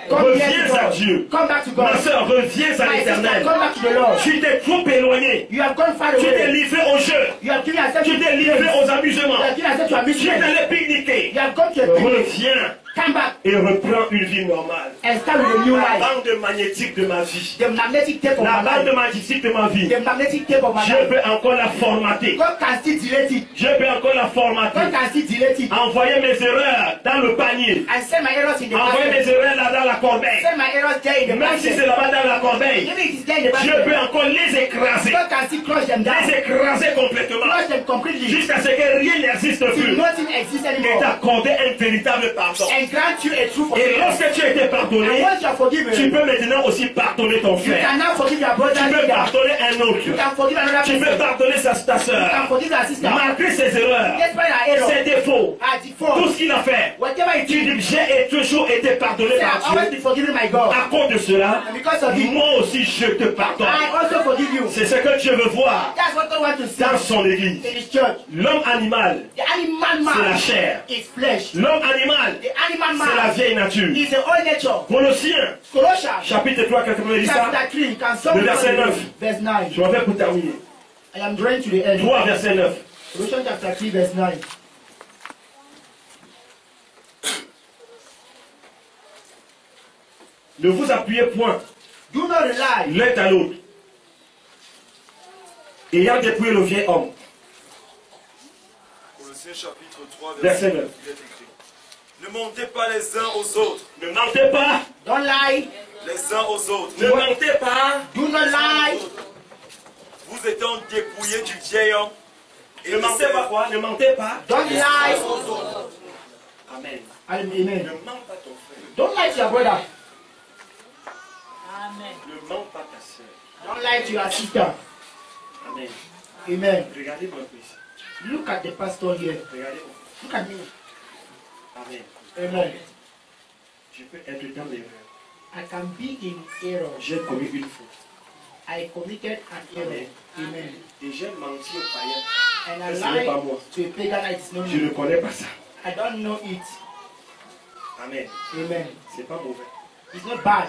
come here Reviens to à God. Dieu. Come back to Ma God. soeur, reviens à My sister, l'éternel. come back to the Lord. Tu t'es trop éloigné. You have gone far Tu t'es away. livré au jeu. You have given yourself Tu to t'es livré aux abus amusement. You are doing as if you are Tu es miserable. dans les pique-niquets. You have gone to a picnic. Reviens Come back et reprends une vie normale. and start with a new La life. bande magnétique de ma vie. The magnetic tape of La my bande life. magnétique de ma vie. The magnetic tape of my Je life. peux encore la formater. God can still delete it. Je peux encore la formater. God can still delete it. Envoyer mes erreurs dans le panier. And send my errors in the Envoyer basket. mes erreurs là dans la corbeille. Send my errors there in the Même si basket. c'est là-bas dans la corbeille. Even if it's there in the Je basket. peux encore les écraser. God can still crush them down. Les écraser complètement. Crush them completely. Jusqu'à ce que rien n'existe Till plus. nothing exists Et anymore. t'accorder un véritable pardon. And grant you a true Et forgiveness. lorsque tu as été And pardonné, once you are forgiven, tu peux maintenant aussi pardonner ton you frère. can now forgive your brother. Tu peux You pardonner un autre. can forgive another Tu peux person. pardonner ta You can soeur. forgive your sister. Malgré ses erreurs, Despite her error, ses défauts, her tout default, ce qu'il a fait. whatever it Tu is, dis, j'ai toujours été pardonné say, I've par always Dieu. been forgiven by God. À cause de cela, And because of it, moi aussi je te pardonne. I also forgive you. C'est ce que Dieu veut voir That's what God wants to see dans son église. in His church. L'homme animal, The animal c'est la man chair. is flesh. L'homme animal, The animal c'est la man vieille nature. is the old nature. Colossiens, Colossians chapitre 3, quelqu'un me dit ça. chapter 3, you can sum Le verset 9. verse 9. Je m'en vais pour terminer. I am drawing to the end. 3, verset 9. Colossians chapter 3, verse 9. Ne vous appuyez point Do not rely l'un à l'autre, ayant dépouillé le vieil homme. Colossiens chapitre 3, Verset verset 9. 9. Il est écrit. Ne mentez pas les uns aux autres. Ne mentez pas, Don't lie. Les uns aux autres. ne mentez pas, Do not lie. Vous étant dépouillés du vieil homme. Et ne mentez pas quoi, ne mentez pas. Don't lie. Amen. Amen. Ne mens pas ton frère, Don't lie to your brother. Amen. ne mens pas ta soeur. Don't lie to your sister. Amen. Amen. Regardez-moi un peu ici. Look at the pastor here. Regardez-moi. Look at me. Amen. Amen. Je peux être dans l'erreur. I can be in error. J'ai commis une faute. I committed an error. Amen. Et j'ai menti au païen. And I Mais ce n'est pas lied moi. to a pagan. It's not Je ne me. connais pas ça. I don't know it. Amen. Amen. C'est pas mauvais. It's not bad.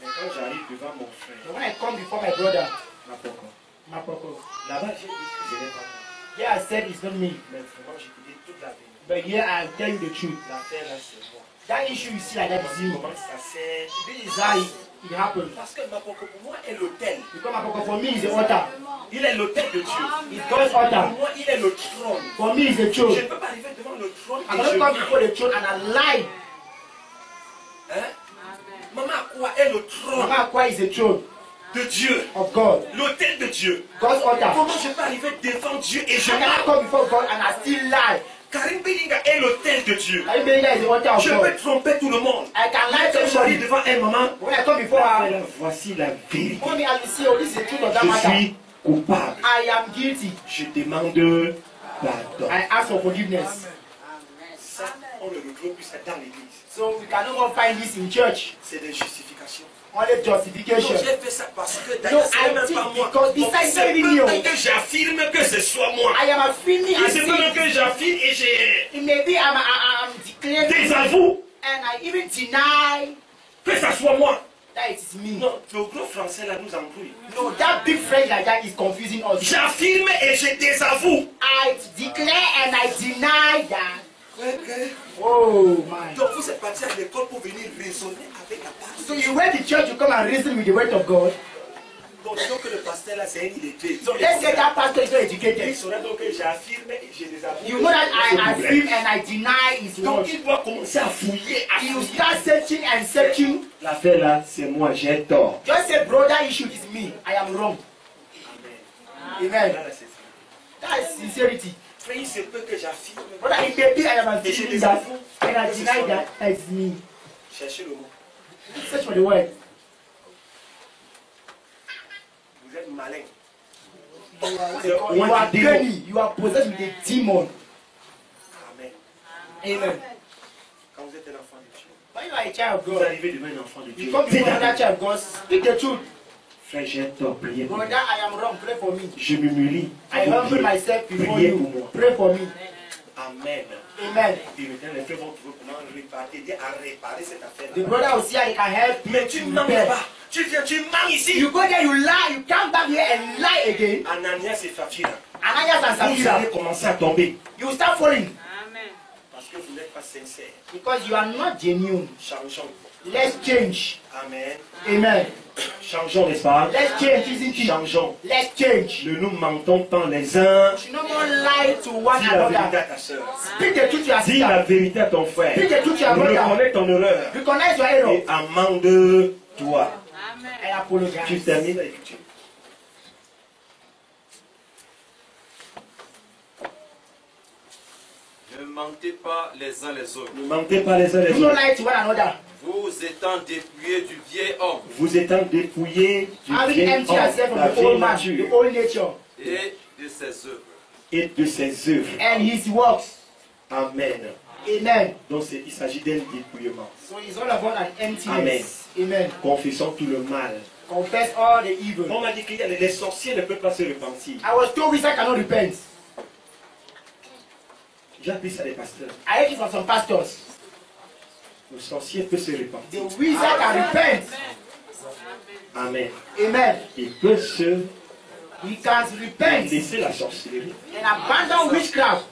Mais quand j'arrive devant mon frère, But when I come before my brother, n'importe quoi. my purpose, Là-bas, j'ai dit que ce n'est pas moi. yeah, I said it's not me. Mais vraiment, je te dis toute la vérité. But here I tell you the truth. L'affaire là, c'est moi. That issue you see like that is you. Comment ça s'est. This is how it happened. Parce que Mapoko, pour moi, est l'autel. Because my purpose for me is the altar. Il est l'autel de Dieu. It's God's altar. Pour moi, il est le trône. For me, it's the Je ne throne. peux pas arriver devant le trône I'm et going je to come mens. before the throne and I lie. Hein? Maman, quoi est le trône Mama Akwa is the throne de Dieu? of God. L'autel de Dieu. God's altar. Comment je peux arriver devant Dieu et je I cannot mens? come before God and I still lie. Karim Bedinga est l'autel de Dieu. I believe that is the altar of Je God. peux tromper tout le monde. I can lie Mais to quand j'arrive everybody. devant un maman, When I come before her, voici la vérité. mommy, I will see, oh, this is the truth of that Je matter. suis coupable. I am guilty. Je demande pardon. I ask for forgiveness. Ça, on le retrouve plus dans l'église. So we can no more find this in church. C'est des justifications. Only Non, justification. j'ai fait ça parce que No, d'ailleurs, c'est I même think pas moi. because Donc, besides c'est saving même you, pas que j'affirme que ce soit moi. I am affirming Et and c'est même saying, que j'affirme et j'ai it may be I'm declaring désavoue and I even deny que ça soit moi. that it is me. Non, le gros français là nous embrouille. No, that big phrase like that is confusing us. J'affirme et je désavoue. I declare and I deny that. Oh my. Donc vous êtes parti à l'école pour venir raisonner avec la parole. So you went to church to come and reason with the word of God. Donc disons que le pasteur là c'est un illettré. So let's say that pastor is not Il educated. saurait donc que j'affirme et je désavoue. You know that I C'est le affirm problème. and I deny his Donc word. il doit commencer à fouiller. À You fouiller. start searching and searching. L'affaire là c'est moi, j'ai tort. Just say, brother, issue is me. I am wrong. Amen. Là, c'est ça. That is sincerity. Frère, il se peut que j'affirme. Brother, it may be I am affirming that and I deny that it's me. Cherchez le mot. Search for the word. Vous êtes malin. You are cunning. You are possessed with a demon. Amen. Amen. Quand vous êtes un enfant de Dieu, When you are a child of vous God, arrivez devant un enfant de Dieu. you come before another child of God, speak the truth. Frère, j'ai tort, priez pour moi. Brother, I am wrong. Pray for me. Je m'humilie. I humble myself before Priez pour you. moi. Pray for me. Amen. Amen. Et maintenant, les frères vont trouver comment aider à réparer cette affaire. The brother will see how he can help. Mais tu mens là-bas. Tu viens, tu mens ici. You go there, you lie, you come back here and lie again. Ananias et Saphira. Ananias and vous Sapphira, allez commencer à tomber. you will start falling Amen. Parce que vous n'êtes pas sincère. because you are not genuine. Changeons. Let's change. Amen. Amen. Changeons, n'est-ce pas? Let's change, isn't it? Changeons. Let's change. Ne nous mentons pas les uns. You should no more lie to one Dis la vérité another. à ta soeur. Speak the truth to your Dis la sister. vérité à ton frère. Speak the truth to your brother. Reconnais ton erreur. Recognize your error Et amende-toi. Amen. and apologize. Tu termines avec Dieu. Ne mentez pas les uns les autres. Ne mentez pas les uns les Do not autres. lie to one another. Vous étant dépouillés du vieil homme Vous étant dépouillés du Having vieil empty yourself homme, la of the vieille old man, nature the old nature, et de ses œuvres. et de ses œuvres. and his works. Amen. Amen. Donc il s'agit d'un dépouillement. So it's all about an emptiness. Amen. Confessons tout le mal. Confess all the evil. On m'a dit que les sorciers ne peuvent pas se repentir. I was told wizards cannot repent. J'ai appris ça des pasteurs. I heard it from some pastors. Le sorcier peut se repentir. The wizard can repent. Amen. Amen. Il peut se He can repent laisser la sorcellerie. and abandon witchcraft.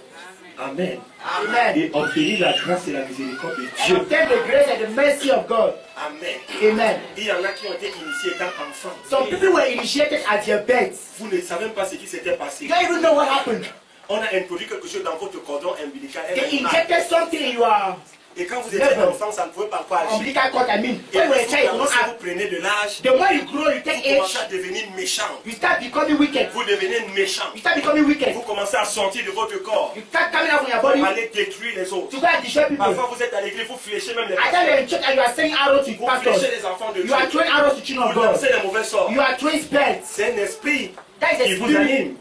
Amen. Amen. Et obtenir la grâce et la miséricorde de And Dieu. obtain the grace and the mercy of God. Amen. Amen. Il y en a qui ont été initiés étant enfants. Some people were initiated at their birth. Vous ne savez même pas ce qui s'était passé. You don't even know what happened. On a introduit quelque chose dans votre cordon ombilical. They injected something in your Et quand vous étiez enfant, ça ne pouvait pas encore agir. umbilical cord. I mean, Et when you were a child, you si don't vous have. prenez de l'âge, The more you grow, you vous take commencez à age, devenir méchant. you start becoming wicked. Vous devenez méchant. You start becoming wicked. Vous commencez à sortir de votre corps. You start coming out from your body Pour to aller détruire les autres. go and destroy people. Parfois vous êtes à l'église, vous fléchez même les I tell pasteurs. you in church and you are saying arrows to Vous pastors. fléchez les enfants de Dieu. You are throwing arrows to children of Vous God. lancez les mauvais sorts. You are throwing spells. C'est un esprit That is qui a vous spirit. anime.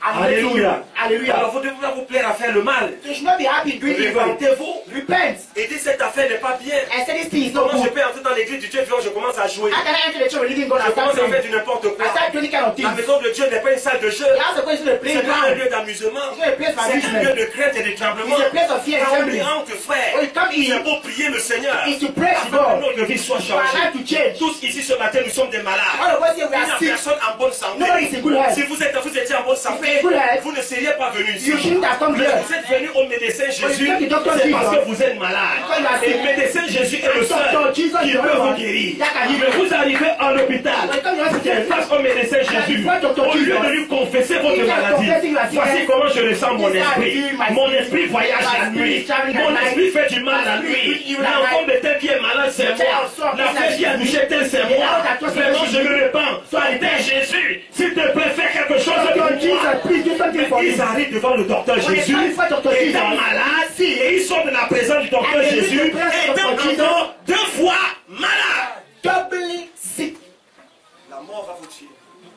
Alléluia. Alléluia. Alors Hallelujah. vous devez pas vous plaire à faire le mal. You should not be happy doing evil. Repentez-vous. Repent. Et dites cette affaire n'est pas bien. And say this thing is not Comment je good. peux entrer dans l'église du Dieu vivant, je commence à jouer. How can I enter the church of the living God Je and start commence à faire praying? du n'importe I quoi. start doing kind of La things. maison de Dieu n'est pas une salle de jeu. The house of God is not a C'est pas un playground. lieu d'amusement. It's not a place for C'est un lieu amusement. de crainte et de tremblement. It's a place of fear and Quand on trembling. entre, frère, When you come in, c'est pour prier le Seigneur. it's to praise Afin que God. notre vie soit For our life changée. to change. Tous ici ce matin, nous sommes des malades. All of us here, we Il n'y are a sick. personne en bonne santé. Nobody is in good health. Si vous étiez en bonne santé, If you're in good health, vous ne seriez pas venu ici. You shouldn't have come Mais here. vous êtes venu au médecin Jésus, you came to Dr. c'est parce Jesus. que vous êtes malade. Because you are Et sick. le médecin Jésus est le seul Dr. Jesus qui is the peut only vous one guérir. that can heal Mais you. vous arrivez en hôpital, When you come to the hospital, face au médecin Jésus, before Dr. au lieu Jesus, de lui confesser votre instead of maladie, confessing your voici sickness, comment je ressens mon this is how I esprit. feel my Mon spirit. esprit voyage My la spirit nuit. is traveling at Mon night. esprit fait du mal la My spirit nuit. do evil at L'enfant night. de tel qui est malade, c'est The moi. child of La fête qui a touché tel, c'est The moi. child that was Vraiment, je touched me répands. Père Jésus, s'il te plaît, fais quelque chose pour Dr. moi. Jesus, please do something for me. Ils arrivent devant le docteur When they Jésus, come before Dr. Jesus, étant malades, et ils sont de la présence du docteur And they Jésus, meet the presence of étant Dr. Jesus. encore 2 fois malades. Doubly sick. La mort va vous tuer.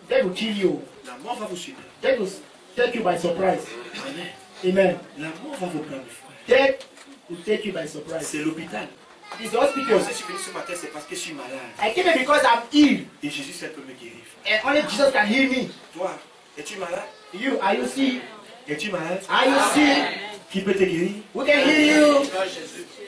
They will kill you. La mort va vous suivre. They will take you by surprise. Amen. Amen. La mort va vous prendre. Death will take you by surprise. C'est l'hôpital. It's the hospital. Si je suis venu ce matin, c'est parce que je suis malade. I came here because I'm ill. Et Jésus seul peut me guérir. And only Jesus can heal me. Toi, es-tu malade? You, are you sick? Es-tu malade? Are you sick? Qui peut te guérir? Who can heal you?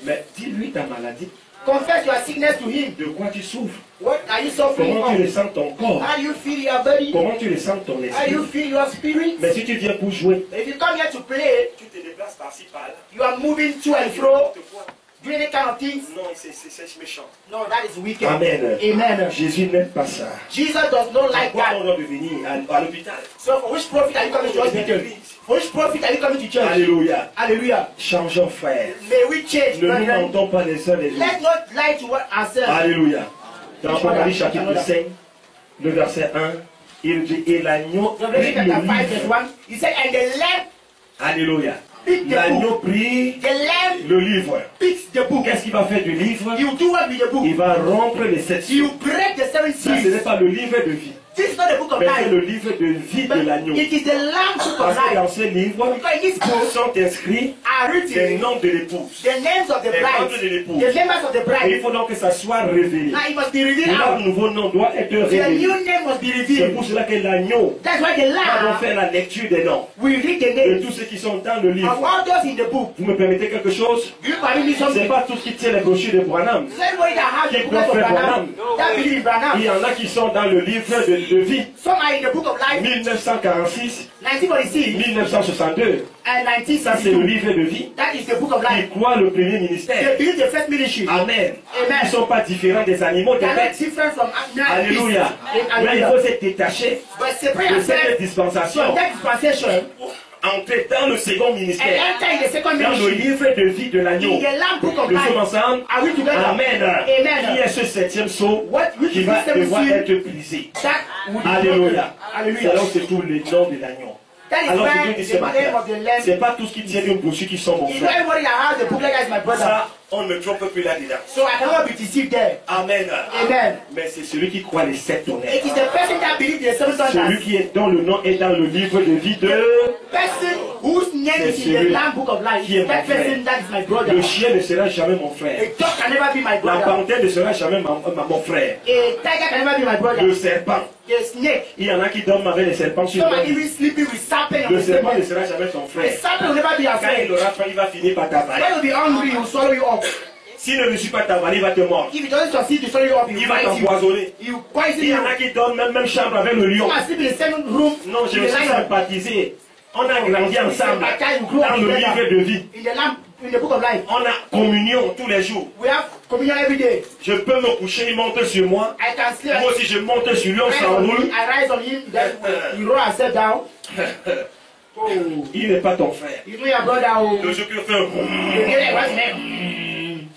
Mais dis-lui ta maladie. Confess your sickness to him. De quoi tu souffres? What are you suffering Comment tu from? ressens ton corps? How do you feel your body? Comment tu ressens ton How do esprit? you feel your spirit? Mais si tu viens pour jouer, If you come here to play, tu te déplaces par-ci, par-là. you are moving to and fro, N'importe quoi. doing any kind of things. Non, c'est méchant. No, that is wicked. Amen. Amen. Jésus n'aime pas ça. Jesus does not like Pourquoi on that. doit venir à l'hôpital? So for which profit are you coming to hospital? For which profit are you coming to church? Alléluia. Hallelujah. Changeons, frère. May we change, Ne nous brethren. mentons pas les uns les autres. Let's not lie to ourselves. Alléluia. Dans Apocalypse chapitre 5, le verset 1, il dit, et l'agneau prit Revelation le chapter 5 verse livre. 1. He said, and the lamb Alléluia. picked the L'agneau book. prit The lamb le livre. picks the book. Qu'est-ce qu'il va faire du livre? You do what with the book? Il va rompre les 7 You seaux. break the seven Ça, ce seals. n'est pas le livre de vie, This is not the book of mais c'est life. le livre de vie de But l'agneau. it is the lamb book of Parce que dans life. ce livre Because in this book sont inscrits are les written noms de l'épouse. the names of the Les membres bride, de l'épouse. the members of the Et il bride. faut donc que ça soit révélé. Now it must be revealed Et là, out. le nouveau nom doit être The révélé. new name must be C'est revealed. pour cela que l'agneau That's why the va donc lamb faire la lecture des noms will read the de names tous ceux qui sont dans le of livre. all those in the book. Vous me permettez quelque chose? Do you permit me C'est something? pas tous qui tiennent les brochures de Branham. Is anybody that has the book of Branham that believe in Il Branham? y en a qui sont dans le livre de de vie. Some are in the book of life. 1946, 1946 1962. and Ça, c'est le 1962. livre de vie. That is the book of Ils life. croient le premier ministère. They build the first ministry. Amen. Amen. Ils ne sont pas différents des animaux, des They are not bêtes. different from animal Alléluia. beasts. Mais il Hallelujah. faut se détacher But separate de cette yourself dispensation. from that dispensation Entrer dans le second and ministère. enter in the second Dans le ministry. livre de vie de l'agneau. In the Lamb book of Nous sommes life. ensemble. Are we together? Amen. Amen. Qui est ce septième sceau Which qui is va this seventh devoir seal être brisé? that would be Alléluia. broken? C'est Hallelujah. là où se trouve le nom de l'agneau. That is Alors je where veux dire ce the name matin, of the Lamb. c'est pas tout ce qui tient d'une brochure qui sont mon You know frère. everybody that has the book like that is my brother. Ça, on ne me trompe plus là-dedans. So I cannot be deceived there. Amen. Amen. Mais c'est celui qui croit les sept tonnerres. It is the person that believes the seven Celui thunders. qui est dont le nom est dans le livre de vie de... Person whose name is in the celui Lamb book of life. qui est That mon frère. person that is my brother. Le chien ne sera jamais mon frère. A dog can never be my La brother. panthère ne sera jamais mon frère. A tiger can never be my brother. Le serpent. A snake. Il y en a qui dorment avec les serpents sur Some are le even sleeping with serpent on Le the same serpent ne bed. sera jamais ton A frère. serpent will never be your Quand il friend. aura faim, il va finir par t'avaler. When you'll be hungry, he will swallow you up. S'il ne réussit pas à t'avaler, il va te mordre. If he doesn't succeed to swallow you up, he Il will va bite you. t'empoisonner. He will poison Il y you. en a qui dorment même chambre avec le lion. Some are sleeping in the same room. Non, je me with the suis lion. sympathisé. On a grandi ensemble dans le livre de vie. In the lamb, in the book of life, On a communion tous les jours. we have communion every day. Je peux me coucher, il monte sur moi. I can sleep. Moi aussi, je monte sur lui, on I rise on s'enroule. him, I rise on him, then he roll himself down. Oh, Il n'est pas ton frère. you know your brother. Oh, Le jour qu'il fait un boum, you get it, what's his name?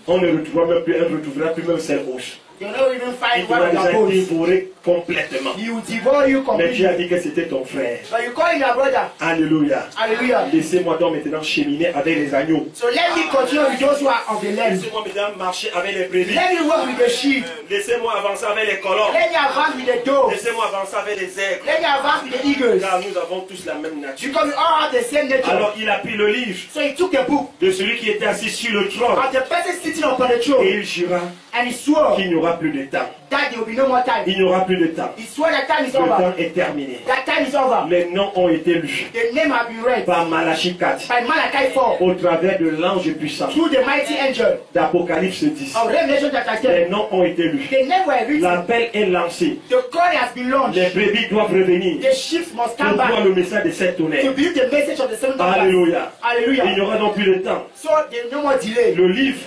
on ne retrouvera plus même ses roches. You don't even Il find pourra one of déjà your bones. dévorer complètement. He will devour you Mais Dieu a completely. dit que c'était ton frère. But you call him your brother. Alléluia. Hallelujah. Laissez-moi donc maintenant cheminer avec les agneaux. So let me continue with those who are of the land. Laissez-moi maintenant marcher avec les brebis. Let me walk with the sheep. Laissez-moi avancer avec les colons. Let me advance with the doves. Laissez-moi avancer avec les aigles. Let me advance with the eagles. Car nous avons tous la même nature. Because we all have the same nature. Alors il a pris le livre So he took the book de celui qui était assis sur le trône. of the person sitting upon the throne Et il jura and he swore qu'il n'y aura plus de temps. that there will be no more time. Il n'y aura plus de temps. He swore that time is Le temps over. est terminé. That time is over. Les noms ont été lus The name have been read par Malachie 4 by Malachi 4 au travers de l'ange puissant through the mighty angel d'Apocalypse 10. of Revelation chapter Les 10. noms ont été lus. The name were written. L'appel est lancé. The call has been Les launched. brebis doivent revenir The sheep must pour come voir back le message de cette to tonnerre. believe the message of the seven thunders. Alléluia. Il n'y Hallelujah. aura donc plus de temps. So there's no more delay. Le livre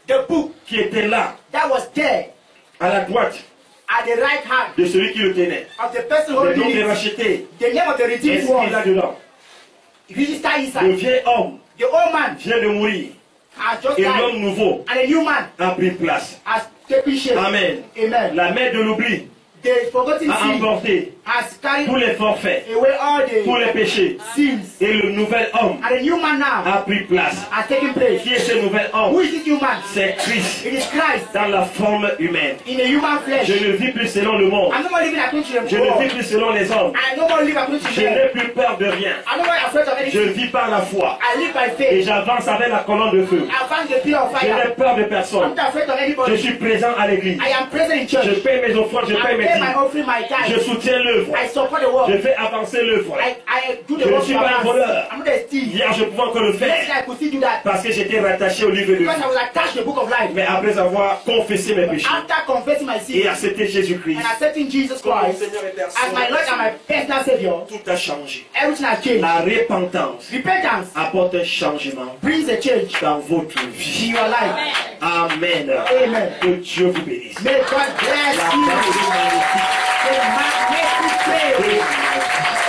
The book qui était là, that was there à la droite at the right hand de celui qui le tenait, of the person le nom holding des it, rachetés, the name of the redeemed inscrit one, là-dedans. register Le inside. vieil homme The old man vient de mourir has just et died, l'homme nouveau and a new man a pris place. has taken shape. Amen. Amen. La mer de l'oubli The forgotten a sin emporté has carried tous les forfaits, away all tous the les péchés. sins, Et le nouvel homme and a new man now a pris place. has taken place. Qui est ce nouvel Who homme? is this new man? C'est Christ It is Christ dans la forme humaine. in a human flesh. Je ne vis plus selon le monde. I'm no more living according to Je the ne vis world. plus selon les hommes. I no more live according to Je them. n'ai plus peur de rien. I'm no more afraid of Je anything. vis par la foi. I live by Et faith. j'avance avec la colonne de feu. I found the pillar of Je n'ai fire. peur de I'm personne. not afraid of Je anybody. suis présent à l'église. I am present in church. Je paie mes offrandes, je I paie mes pay my dîmes. offering, my Je tithe. soutiens l'œuvre. I support the Je work. fais avancer l'œuvre. I do Je the ne work suis for pas un us. voleur. I'm not a thief. Hier, je pouvais encore le Yesterday faire I could still do that parce que j'étais rattaché au livre de vie. because I was attached to the book of life. Mais après avoir confessé mes péchés After confessing my et sins accepté Jésus-Christ and accepting Jesus comme mon Christ Seigneur et as my Lord and Personne, my personal Savior, tout a changé. everything has changed. La repentance Repentance apporte un changement brings a change dans votre in vie. your life. Amen. Amen. Que Dieu vous bénisse. May God bless La you. parole est magnifique. May God make you pray.